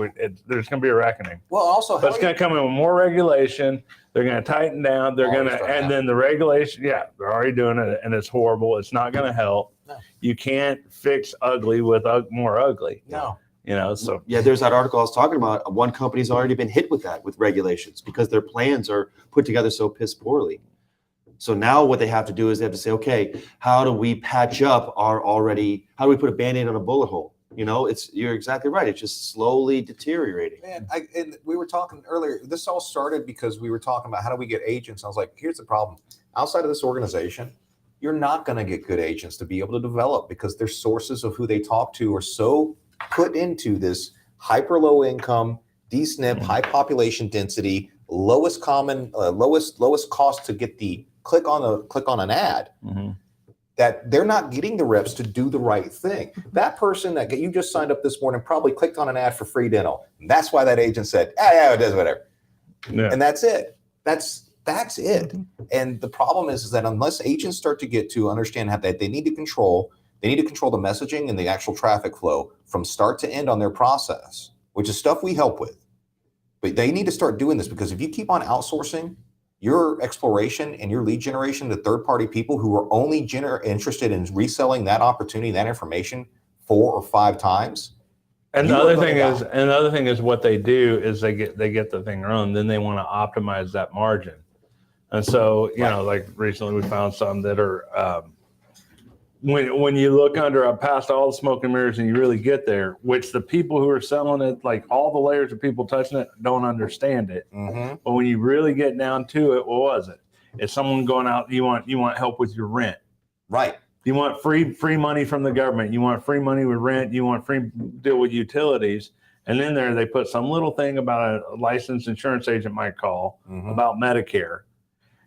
There's gonna be a reckoning. well, also, But it's going to come in with more regulation. They're going to tighten down. They're going to, Always and then the regulation, yeah, they're already doing it, and it's horrible. It's not going to help. No. You can't fix ugly with more ugly. no. You know, so Yeah, there's that article I was talking about. One company's already been hit with that, with regulations, because their plans are put together so piss poorly. So now what they have to do is they have to say, okay, how do we patch up how do we put a Band-Aid on a bullet hole? You know, you're exactly right. It's just slowly deteriorating. Man, and we were talking earlier, this all started because we were talking about how do we get agents. I was like, here's the problem. Outside of this organization, you're not going to get good agents to be able to develop because their sources of who they talk to are so put into this hyper low income, DSNP, high population density, lowest cost to get the click on an ad. That they're not getting the reps to do the right thing. That person that you just signed up this morning probably clicked on an ad for free dental. And that's why that agent said, yeah, it does whatever. yeah. And that's it. That's it. And the problem is that unless agents start to get to understand that they need to control the messaging and the actual traffic flow from start to end on their process, which is stuff we help with. But they need to start doing this, because if you keep on outsourcing your exploration and your lead generation to third-party people who are only interested in reselling that opportunity, that information 4 or 5 times. And the other thing is what they do is they get the thing wrong. Then they want to optimize that margin. And so, you know, like recently we found some that are, when you look past all the smoke and mirrors and you really get there, which the people who are selling it, like all the layers of people touching it, don't understand it. But when you really get down to it, what was it? It's someone going out, you want help with your rent. Right. You want free money from the government. You want free money with rent. You want free deal with utilities. And then they put some little thing about a licensed insurance agent might call about Medicare.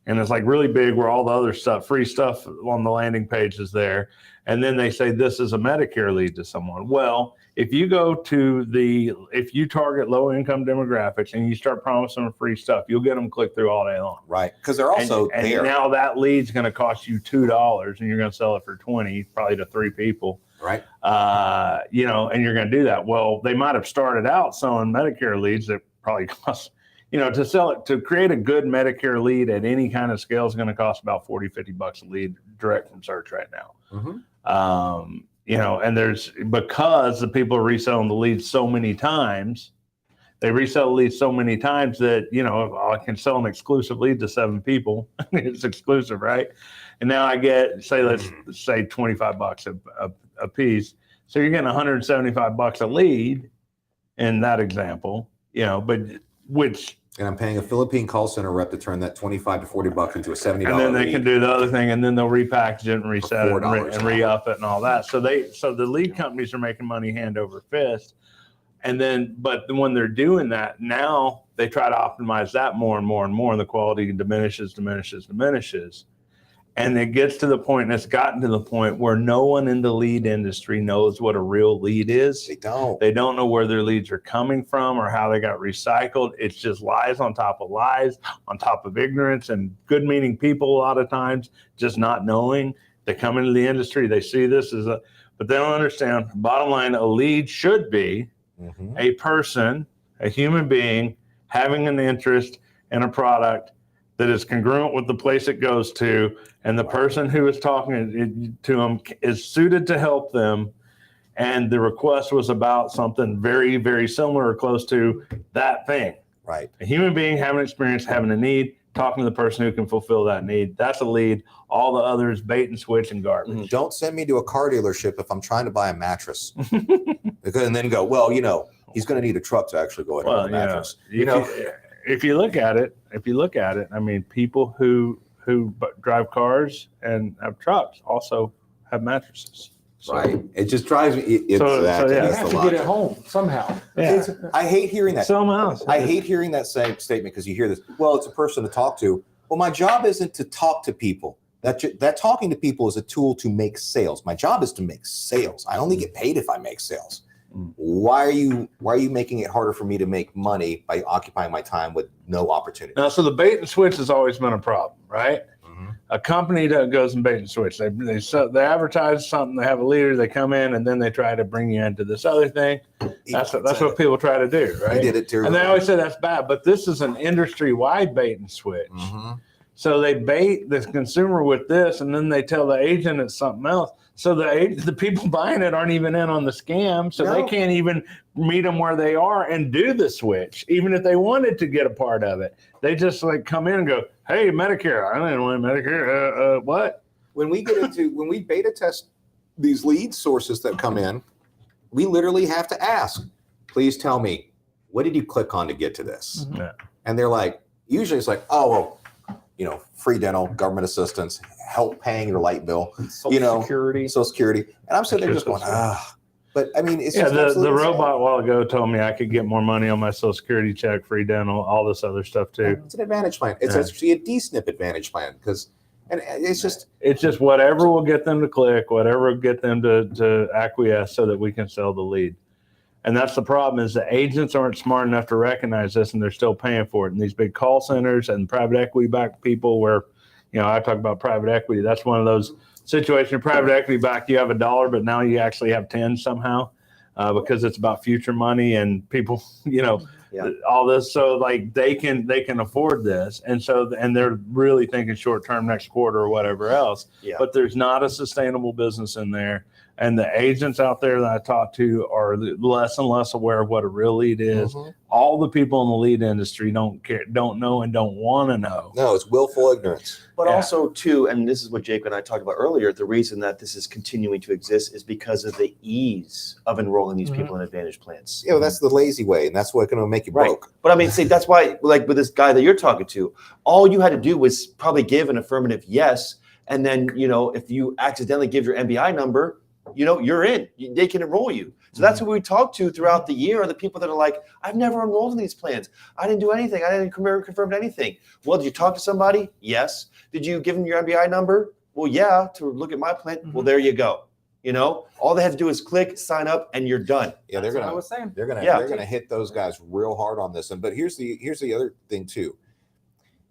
And it's like really big where all the other stuff, free stuff on the landing page is there. And then they say, this is a Medicare lead to someone. Well, if you target low income demographics and you start promising them free stuff, you'll get them click through all day long. Right. Because they're also there. And now that lead's going to cost you $2 and you're going to sell it for $20, probably to 3 people. Right. You know, and you're going to do that. Well, they might have started out selling Medicare leads that probably cost, you know, to create a good Medicare lead at any kind of scale is going to cost about $40-$50 a lead direct from search right now. You know, and because the people are reselling the leads so many times, they resell the leads so many times that, you know, I can sell an exclusive lead to 7 people. It's exclusive, right? And now I get, let's say $25 a piece. So you're getting $175 a lead in that example, you know, and I'm paying a Philippine call center rep to turn that $25 to $40 into a $70 and then they lead. can do the other thing, and then they'll repackage it and reset it and re-up it and all that. So the lead companies are making money hand over fist. But when they're doing that, now they try to optimize that more and more and more, and the quality diminishes. And it gets to the point, and it's gotten to the point where no one in the lead industry knows what a real lead is. They don't. They don't know where their leads are coming from or how they got recycled. It's just lies on top of lies, on top of ignorance, and good-meaning people a lot of times just not knowing. They come into the industry, they see this as but they don't understand. Bottom line, a lead should be a person, a human being, having an interest in a product that is congruent with the place it goes to, and the person who is talking to them is suited to help them. And the request was about something very, very similar or close to that thing. Right. A human being having experience, having a need, talking to the person who can fulfill that need. That's a lead. All the others, bait and switch and garbage. Don't send me to a car dealership if I'm trying to buy a mattress. And then go, well, he's going to need a truck to actually go ahead and buy a mattress. If you look at it, I mean, people who drive cars and have trucks also have mattresses. So, Right. It just drives me. So, Exactly. yeah. You That's have the to get it logic. home somehow. yeah. I hate hearing that. Someone else. I hate hearing that same statement because you hear this. Well, it's a person to talk to. Well, my job isn't to talk to people. That talking to people is a tool to make sales. My job is to make sales. I only get paid if I make sales. Why are you making it harder for me to make money by occupying my time with no opportunity? Now, so the bait and switch has always been a problem, right? A company that goes and bait and switch. They advertise something. They have a leader. They come in and then they try to bring you into this other thing. That's what people try to do, right? I did it too. And they always say that's bad, but this is an industry-wide bait and switch. So they bait the consumer with this, and then they tell the agent it's something else. So the people buying it aren't even in on the scam, so they can't even meet them where they are and do the switch, even if they wanted to get a part of it. They just like come in and go, "Hey, Medicare, I didn't want Medicare. What?" When we beta test these lead sources that come in, we literally have to ask, please tell me, what did you click on to get to this? Yeah. And they're like, usually it's like, oh, well, free dental, government assistance, help paying your light bill, Social Security. Social Security. And I'm sitting there just going, but I mean, it's just the absolutely robot a while ago told me I could get more money on my Social Security check, free dental, all this other stuff too. It's an advantage plan. It's actually a DSNP advantage plan and it's just whatever will get them to click, whatever will get them to acquiesce so that we can sell the lead. And that's the problem is the agents aren't smart enough to recognize this and they're still paying for it. And these big call centers and private equity backed people where, I talk about private equity. That's one of those situations. Private equity back, you have $1, but now you actually have 10 somehow because it's about future money and people, all this. So like they can afford this. And they're really thinking short term next quarter or whatever else. Yeah. But there's not a sustainable business in there. And the agents out there that I talk to are less and less aware of what a real lead is. All the people in the lead industry don't know, and don't want to know. No, it's willful ignorance. But also, too, and this is what Jake and I talked about earlier, the reason that this is continuing to exist is because of the ease of enrolling these people in Advantage plans. That's the lazy way, and that's what's going to make you broke. But I mean, see, that's why, like with this guy that you're talking to, all you had to do was probably give an affirmative yes. And then, if you accidentally give your MBI number, you're in. They can enroll you. So that's who we talk to throughout the year are the people that are like, I've never enrolled in these plans. I didn't do anything. I didn't confirm anything. Well, did you talk to somebody? Yes. Did you give them your MBI number? Well, yeah, to look at my plan. Well, there you go. All they have to do is click, sign up, and you're done. Yeah, That's what I was saying. they're gonna hit those guys real hard on this. But here's the other thing too.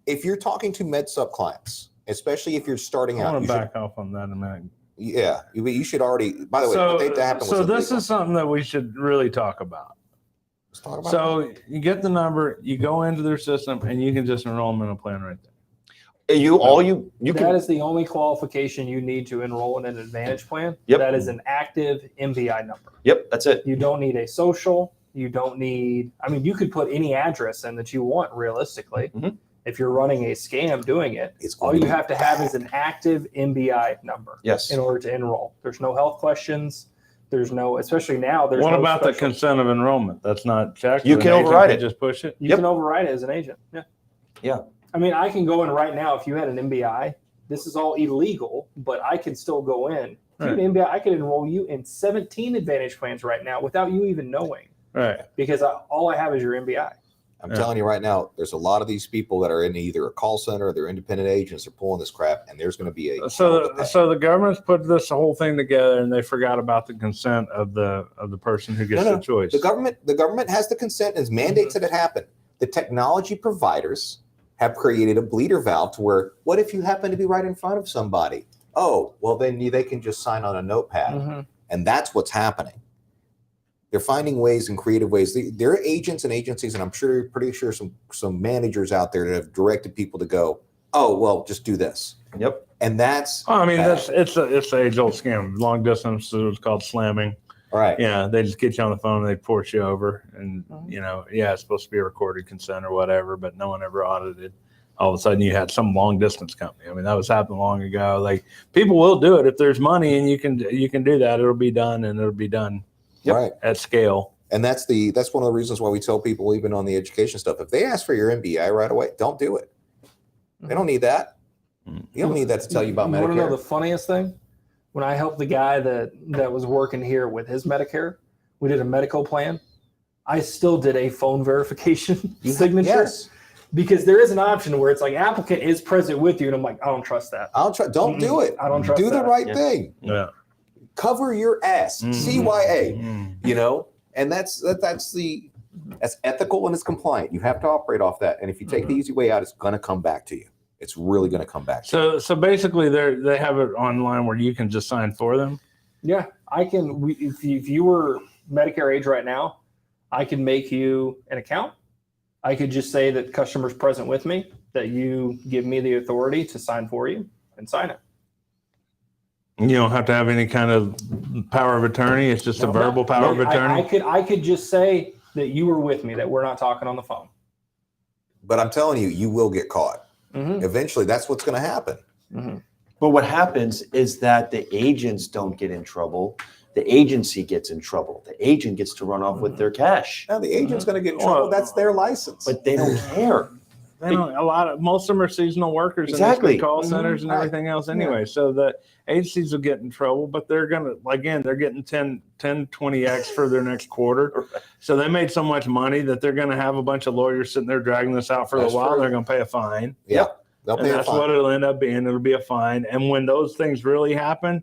If you're talking to med sub clients, especially if you're starting I out, want to back off on that in a minute. Yeah, you should already. By the way, So, what they happened so was this is something that we should really talk about. Let's talk about So you get the number, you go into their system, and you can just enroll them in a plan right there. You That can. is the only qualification you need to enroll in an Advantage plan. Yep. That is an active MBI number. Yep, that's it. You don't need a social. You don't need, you could put any address in that you want realistically. If you're running a scam doing it, all you have to have is an active MBI number Yes. in order to enroll. There's no health questions. There's no, especially now. There's What no about the special- consent of enrollment? That's not checked. You An can agent override it. Just push it. You can override it as an agent. Yeah. Yeah. I can go in right now if you had an MBI. This is all illegal, but I can still go in. If you had an MBI, I could enroll you in 17 Advantage plans right now without you even knowing. Right. Because all I have is your MBI. I'm telling you right now, there's a lot of these people that are in either a call center or they're independent agents. They're pulling this crap, and there's going to be a So the government's put this whole thing together, and they forgot about the consent of the person who gets the choice. The government has the consent and mandates that it happen. The technology providers have created a bleeder valve to where, what if you happen to be right in front of somebody Oh, well, then they can just sign on a notepad. Mhm. And that's what's happening. They're finding ways and creative ways. There are agents and agencies, and I'm pretty sure some managers out there that have directed people to go, oh, well, just do this. Yep. And that's I mean, bad. it's the age old scam. Long distance, it was called slamming. All right. Yeah, they just get you on the phone and they force you over, and Mhm. it's supposed to be a recorded consent or whatever, but no one ever audited. All of a sudden, you had some long distance company. I mean, that was happening long ago. Like, people will do it if there's money, and you can do that. It'll be done, and it'll be done Yep. Right. at scale. And that's one of the reasons why we tell people, even on the education stuff, if they ask for your MBA right away, don't do it. They don't need that. You don't need that to tell you about You want to know Medicare. the funniest thing? When I helped the guy that was working here with his Medicare, we did a medical plan. I still did a phone verification signature Yes. because there is an option where it's like applicant is present with you, and I'm like, I don't trust that. Don't do it. I don't trust Do the that. right Yeah. thing. Yeah. Cover your ass. Mhm. CYA. Mm. You know, and that's ethical and it's compliant. You have to operate off that. And if you take the easy way out, it's going to come back to you. It's really going to come back to you. So basically, they have it online where you can just sign for them. Yeah, I can. If you were Medicare age right now, I can make you an account. I could just say that customer's present with me, that you give me the authority to sign for you and sign it. You don't have to have any kind of power of attorney. It's just a verbal power of attorney. I could just say that you were with me, that we're not talking on the phone. But I'm telling you, you will get caught. Mm-hmm. Eventually, that's what's going to happen. Mm-hmm. But what happens is that the agents don't get in trouble. The agency gets in trouble. The agent gets to run off with their cash, Now, the agent's going to get in trouble. Well, That's their license. but they don't care. They don't, most of them are seasonal workers Exactly. in these big call centers and Right. everything else anyway. So the agencies will get in trouble, but they're getting 10, 20x for their next quarter. So they made so much money that they're going to have a bunch of lawyers sitting there dragging this out for That's a while. true. They're going to pay a fine. Yeah. They'll And pay a that's fine. what it'll end up being. It'll be a fine. And when those things really happen,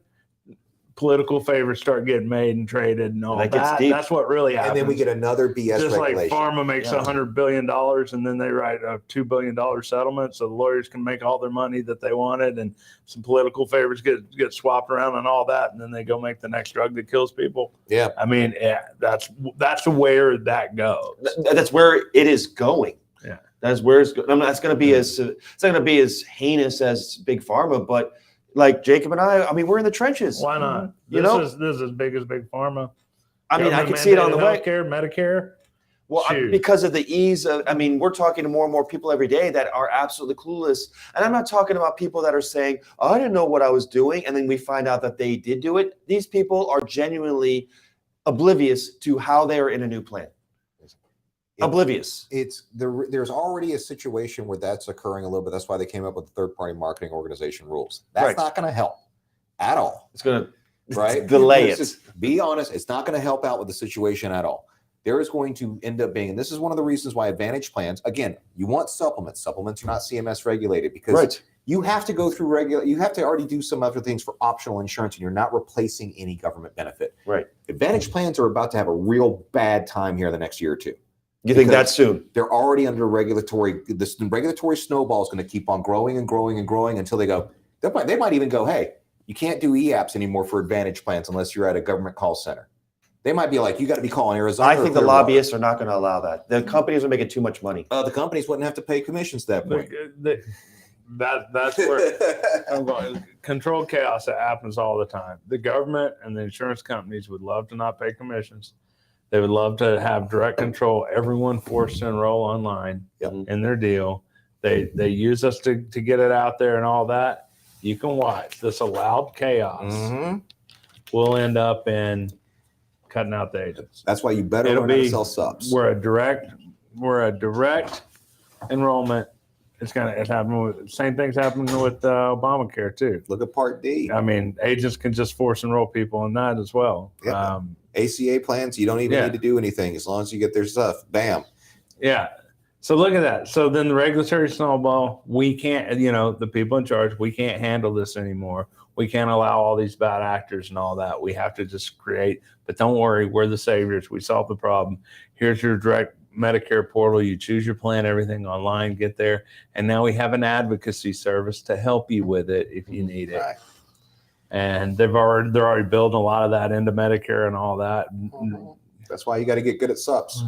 political favors start getting made and traded and all That that. gets deep. That's what really happens. And then we get another BS just like regulation. pharma makes Yeah. $100 billion and then they write a $2 billion settlement so the lawyers can make all their money that they wanted, and some political favors get swapped around and all that, and then they go make the next drug that kills people. Yeah. I mean, that's where that goes. That's where it is going. Yeah. That's where it's going. That's going to be it's not going to be as heinous as big pharma, but like Jacob and I mean, we're in the trenches. Why not? You This know? is as big as big pharma. I mean, I can see it on the way. Medicare. Well, Shoot. because of the ease of, I mean, we're talking to more and more people every day that are absolutely clueless. And I'm not talking about people that are saying, oh, I didn't know what I was doing. And then we find out that they did do it. These people are genuinely oblivious to how they are in a new plan. Oblivious. There's already a situation where that's occurring a little bit. That's why they came up with the third-party marketing organization rules. That's Right. not going to help at all. It's going to Right? delay Let's it. just be honest, it's not going to help out with the situation at all. There is going to end up being, and this is one of the reasons why Advantage plans, again, you want supplements. Supplements are not CMS regulated because Right. you have to go through you have to already do some other things for optional insurance, and you're not replacing any government benefit. Right. Advantage plans are about to have a real bad time here in the next year or two. You think Because that soon? They're already under the regulatory snowball is going to keep on growing and growing and growing until they might even go, hey, you can't do e-apps anymore for Advantage plans unless you're at a government call center. They might be like, you got to be calling Arizona. I or think the Clearwater. lobbyists are not going to allow that. The companies are making too much money. The companies wouldn't have to pay commissions at that point. That's where I'm going. Controlled chaos that happens all the time. The government and the insurance companies would love to not pay commissions. They would love to have direct control. Everyone forced to enroll online Yep. in their deal. They use us to get it out there and all that. You can watch this allowed chaos. Mhm. Will end up in cutting out the agents. That's why you better It'll learn how to be- sell subs. We're a direct enrollment. It's happening with same things happening with Obamacare too. Look at Part D. I mean, agents can just force enroll people in that as well. Yeah. ACA plans, you don't even Yeah. need to do anything as long as you get their stuff. Bam. Yeah. So look at that. So then the regulatory snowball, we can't, the people in charge, we can't handle this anymore. We can't allow all these bad actors and all that. We have to just create, but don't worry, we're the saviors. We solved the problem. Here's your direct Medicare portal. You choose your plan, everything online, get there. And now we have an advocacy service to help you with it if you need it. Right. and they're already building a lot of that into Medicare and all that. That's why you got to get good at subs.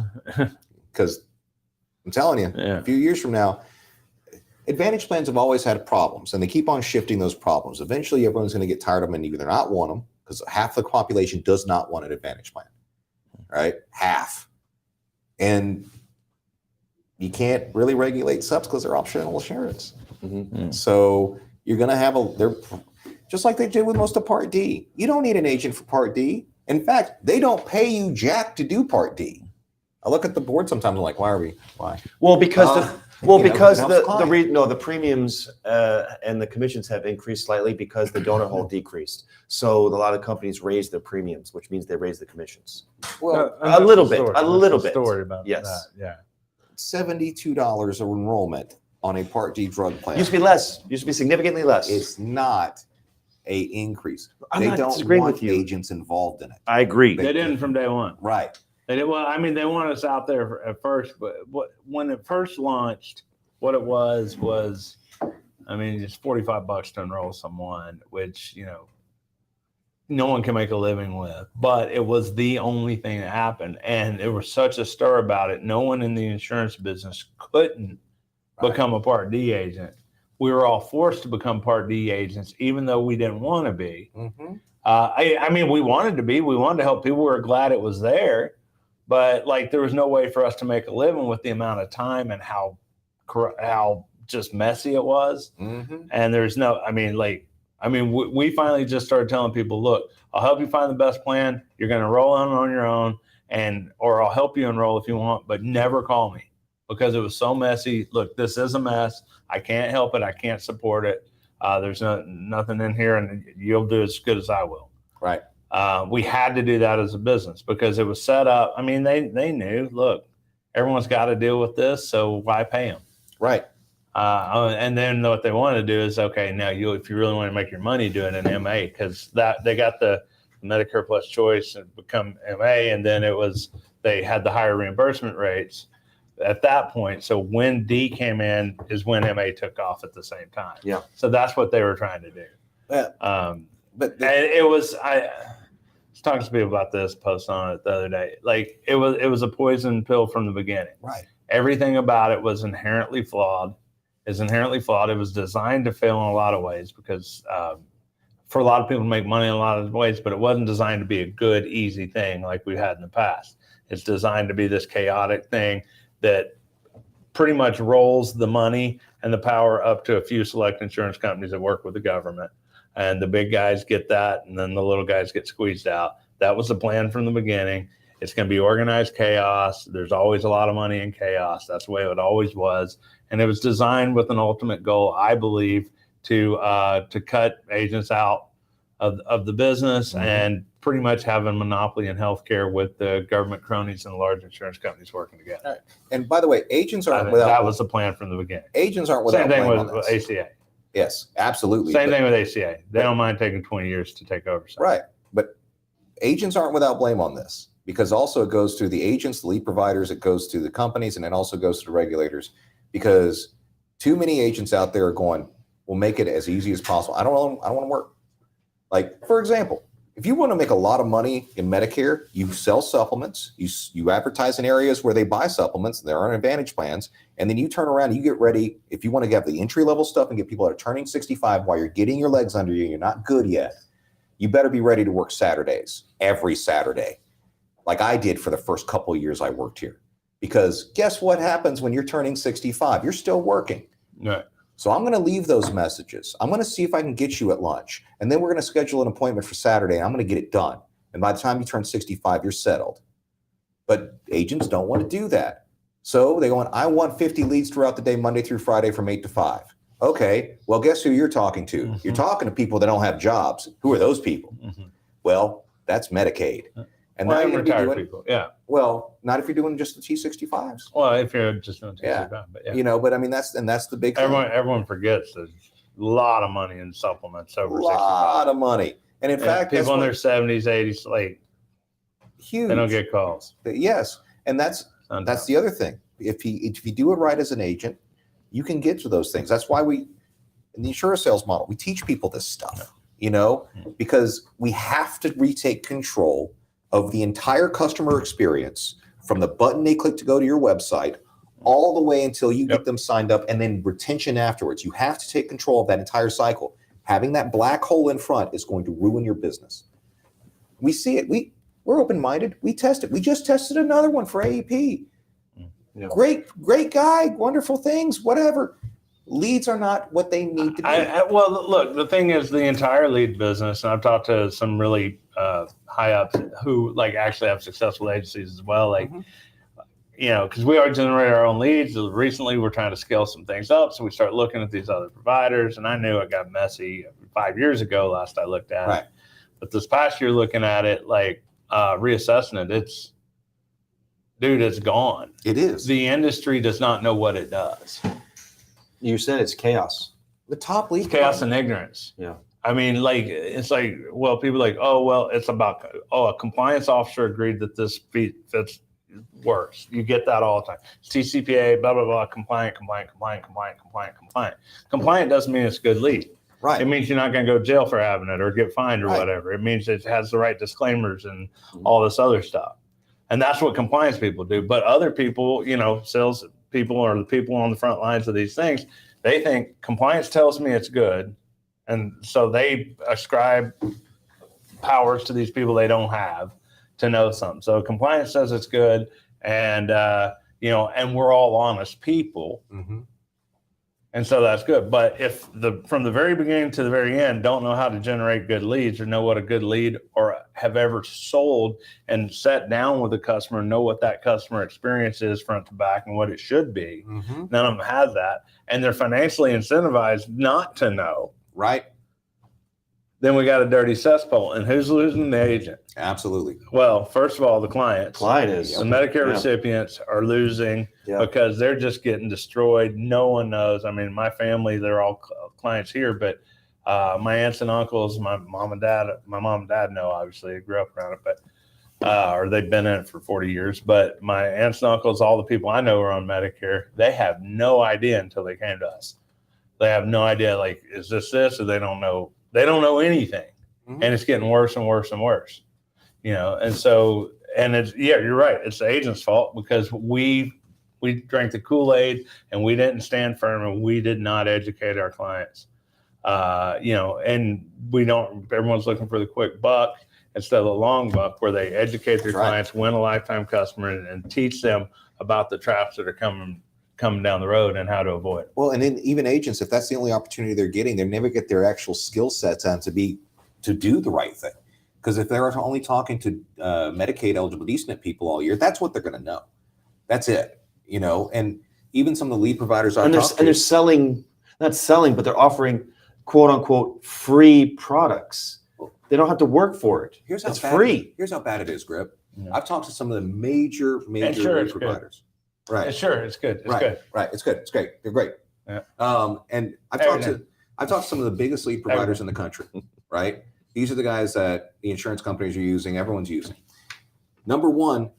Because I'm telling you, Yeah. a few years from now, Advantage plans have always had problems, and they keep on shifting those problems. Eventually, everyone's going to get tired of them and either not want them, because half the population does not want an Advantage plan, right? Half. And you can't really regulate subs because they're optional insurance. Mhm. So you're going to have they're just like they did with most of Part D. You don't need an agent for Part D. In fact, they don't pay you jack to do Part D. I look at the board sometimes. I'm like, why? Well, because the premiums and the commissions have increased slightly because the donor hole decreased. So a lot of companies raise their premiums, which means they raise the commissions. Well, And a that's little the bit, story. a little That's the bit. story about Yes. that. Yeah. $72 of enrollment on a Part D drug plan. Used to be less. Used to be significantly less. It's not a increase. I'm They not don't disagreeing want with you. agents involved in it. I agree. They didn't from day one. Right. They did, well, I mean, they want us out there at first, but when it first launched, what it was, I mean, it's $45 to enroll someone, which, no one can make a living with, but it was the only thing that happened. And there was such a stir about it. No one in the insurance business couldn't become a Part D agent. We were all forced to become Part D agents, even though we didn't want to be. Mm-hmm. I mean, we wanted to be. We wanted to help people. We were glad it was there. But there was no way for us to make a living with the amount of time and how just messy it was. Mm-hmm. And there's we finally just started telling people, look, I'll help you find the best plan. You're going to roll on your own, or I'll help you enroll if you want, but never call me because it was so messy. Look, this is a mess. I can't help it. I can't support it. There's nothing in here, and you'll do as good as I will. Right. We had to do that as a business because it was set up. I mean, they knew, look, everyone's got to deal with this, so why pay them? Right. And then what they want to do is, okay, now if you really want to make your money, do it in MA because they got the Medicare Plus Choice and become MA, and then they had the higher reimbursement rates at that point. So when D came in is when MA took off at the same time. Yeah. So that's what they were trying to do. Yeah. But I was talking to people about this post on it the other day. It was a poison pill from the beginning. right. Everything about it was inherently flawed. It was designed to fail in a lot of ways because for a lot of people to make money in a lot of ways, but it wasn't designed to be a good, easy thing like we had in the past. It's designed to be this chaotic thing that pretty much rolls the money and the power up to a few select insurance companies that work with the government. And the big guys get that, and then the little guys get squeezed out. That was the plan from the beginning. It's going to be organized chaos. There's always a lot of money in chaos. That's the way it always was. And it was designed with an ultimate goal, I believe, to cut agents out of the business and pretty much have a monopoly in healthcare with the government cronies and large insurance companies working together. Right. And by the way, agents aren't That without. was the plan from the beginning. Agents aren't without. Same thing blame on with this. ACA. Yes, absolutely. Same thing with ACA. They don't mind taking 20 years to take over. something. Right. But agents aren't without blame on this because also it goes to the agents, the lead providers, it goes to the companies, and it also goes to the regulators because too many agents out there are going, we'll make it as easy as possible. I don't want to work. Like, for example, if you want to make a lot of money in Medicare, you sell supplements, you advertise in areas where they buy supplements, there are Advantage plans, and then you turn around and you get ready, if you want to get the entry-level stuff and get people that are turning 65 while you're getting your legs under you, you're not good yet, you better be ready to work Saturdays, every Saturday, like I did for the first couple of years I worked here. Because guess what happens when you're turning 65? You're still working. Right. So I'm going to leave those messages. I'm going to see if I can get you at lunch. And then we're going to schedule an appointment for Saturday. And I'm going to get it done. And by the time you turn 65, you're settled. But agents don't want to do that. So they go, I want 50 leads throughout the day, Monday through Friday from 8 to 5. Okay, well, guess who you're talking to? Mm-hmm. You're talking to people that don't have jobs. Who are those people? Mm-hmm. Well, that's Medicaid. And now you're retired people. Yeah. Well, not if you're doing just the T65s. Well, if you're just doing Yeah. but yeah. But I mean, that's the big thing. Everyone forgets there's a lot of money in supplements over A 65. lot of money. And in fact, people in their 70s, 80s, huge. they don't get calls. Yes. And that's the other thing. If you do it right as an agent, you can get to those things. That's why in the insurance sales model, we teach people this stuff. because we have to retake control of the entire customer experience from the button they click to go to your website all the way until you get them signed up, and then retention afterwards. You have to take control of that entire cycle. Having that black hole in front is going to ruin your business. We see it. We're open-minded. We test it. We just tested another one for AEP. Yeah. Great guy, wonderful things, whatever. Leads are not what they need to be. Well, look, the thing is, the entire lead business, and I've talked to some really high ups who like actually have successful agencies as well. Like, because we already generate our own leads. Recently, we're trying to scale some things up, so we start looking at these other providers. And I knew it got messy 5 years ago. Last I looked at it, but this past year, looking at it, like reassessing it, it's gone. It is. The industry does not know what it does. You said it's chaos. The top lead. Chaos and ignorance. Yeah. I mean, like, it's like, well, people are like, oh, well, it's about, a compliance officer agreed that this fits works. You get that all the time. TCPA, blah, blah, blah, compliant. Compliant doesn't mean it's a good lead. Right. It means you're not going to go to jail for having it or get fined or whatever. It means it has the right disclaimers and all this other stuff. And that's what compliance people do. But other people, sales people or the people on the front lines of these things, they think compliance tells me it's good. And so they ascribe powers to these people they don't have to know something. So compliance says it's good. And, and we're all honest people. Mm-hmm. And so that's good. But if from the very beginning to the very end don't know how to generate good leads or know what a good lead or have ever sold and sat down with a customer, know what that customer experience is front to back and what it should be, none of them have that. And they're financially incentivized not to know. Right. Then we got a dirty cesspool. And who's losing? The agent. Absolutely. Well, first of all, the clients. Client is. The Medicare recipients are losing because they're just getting destroyed. No one knows. I mean, my family, they're all clients here, but my aunts and uncles, my mom and dad know, obviously. I grew up around it, but or they've been in it for 40 years. But my aunts and uncles, all the people I know are on Medicare. They have no idea until they came to us. They have no idea, like, is this, or they don't know. They don't know anything. And it's getting worse and worse and worse. And so, and it's, you're right. It's the agent's fault because we drank the Kool-Aid and we didn't stand firm and we did not educate our clients. And everyone's looking for the quick buck instead of the long buck where they educate their clients, win a lifetime customer and teach them about the traps that are coming down the road and how to avoid it. Well, and then even agents, if that's the only opportunity they're getting, they never get their actual skill sets on to do the right thing. Because if they're only talking to Medicaid eligible D-SNP people all year, that's what they're going to know. That's it, And even some of the lead providers they're selling, not selling, but they're offering quote unquote free products. They don't have to work for it. It's free. Here's how bad it is, Grip. I've talked to some of the major lead providers. Right. It's good. It's good. Right. It's good. It's great. They're great. Yeah. And I've talked to some of the biggest lead providers in the country. Right. These are the guys that the insurance companies are using. Everyone's using. Number one,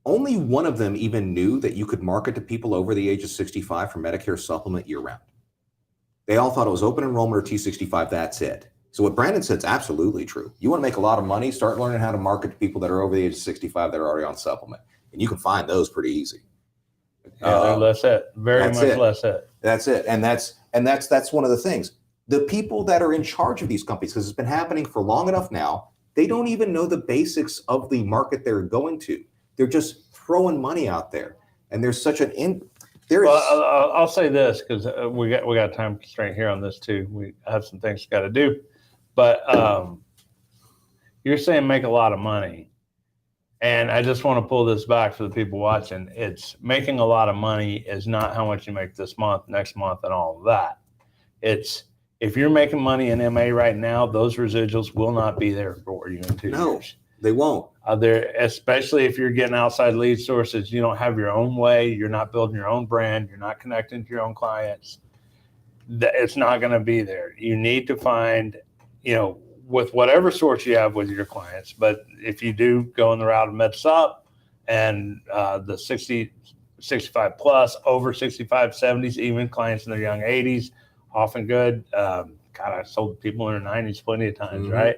only one of them even knew that you could market to people over the age of 65 for Medicare supplement year round. They all thought it was open enrollment or T65. That's it. So what Brandon said is absolutely true. You want to make a lot of money, start learning how to market to people that are over the age of 65 that are already on supplement. And you can find those pretty easy. Yeah, they're less it. Very much less it. That's it. And that's one of the things. The people that are in charge of these companies, because it's been happening for long enough now, they don't even know the basics of the market they're going to. They're just throwing money out there. And there's such I'll say this because we got time constraint here on this too. We have some things got to do, but you're saying make a lot of money. And I just want to pull this back for the people watching. It's making a lot of money is not how much you make this month, next month, and all of that. It's if you're making money in MA right now, those residuals will not be there for you in 2 years. No, they won't. Especially if you're getting outside lead sources, you don't have your own way. You're not building your own brand. You're not connecting to your own clients. It's not going to be there. You need to find, with whatever source you have with your clients. But if you do go in the route of MedSup and the 60, 65 plus, over 65, 70s, even clients in their young 80s, often good. God, I sold people in their 90s plenty of times, Mhm. right?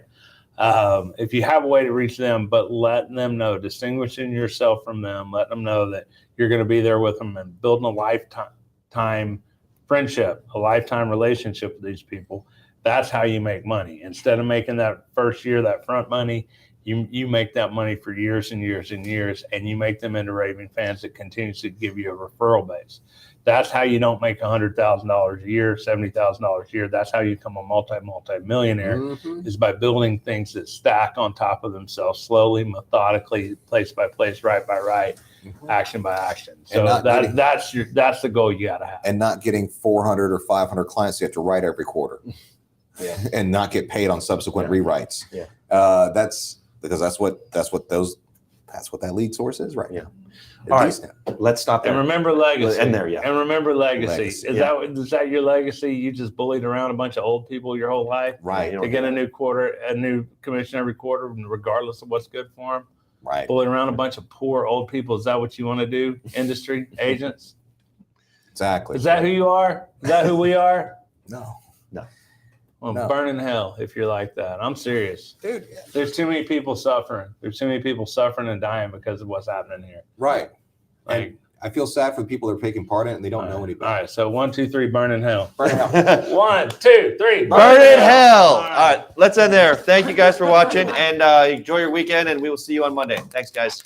If you have a way to reach them, but let them know, distinguishing yourself from them, let them know that you're going to be there with them and building a lifetime friendship, a lifetime relationship with these people. That's how you make money. Instead of making that first year, that front money, you make that money for years and years and years, and you make them into raving fans that continues to give you a referral base. That's how you don't make $100,000 a year, $70,000 a year. That's how you become a multi-millionaire, Mhm. is by building things that stack on top of themselves slowly, methodically, place by place, right by right, action by action. So not getting- that's the goal you got to have. And not getting 400 or 500 clients you have to write every quarter. Yeah. And not get paid on subsequent rewrites. Yeah. That's because that's what that lead source is right Yeah. now. All right. Decent. Let's stop And there. remember legacy. And there, yeah. And remember legacy. Legacy, Is that your legacy? You just bullied around a bunch of old people your whole life Right. You to get a new commission every quarter, regardless of what's good for them. Right. Bully around a bunch of poor old people. Is that what you want to do? Industry agents? Exactly. Is that who you are? Is that who we are? No. Well, No. burn in hell if you're like that. I'm serious. Dude. There's too many people suffering. There's too many people suffering and dying because of what's happening here. Right. Like, And I feel sad for the people that are taking part in it and they don't know any all better. right. So 1, 2, 3, burn in hell. Burn it out. 1, 2, 3, Burn in hell. All right, let's end there. Thank you guys for watching, and enjoy your weekend, and we will see you on Monday. Thanks, guys.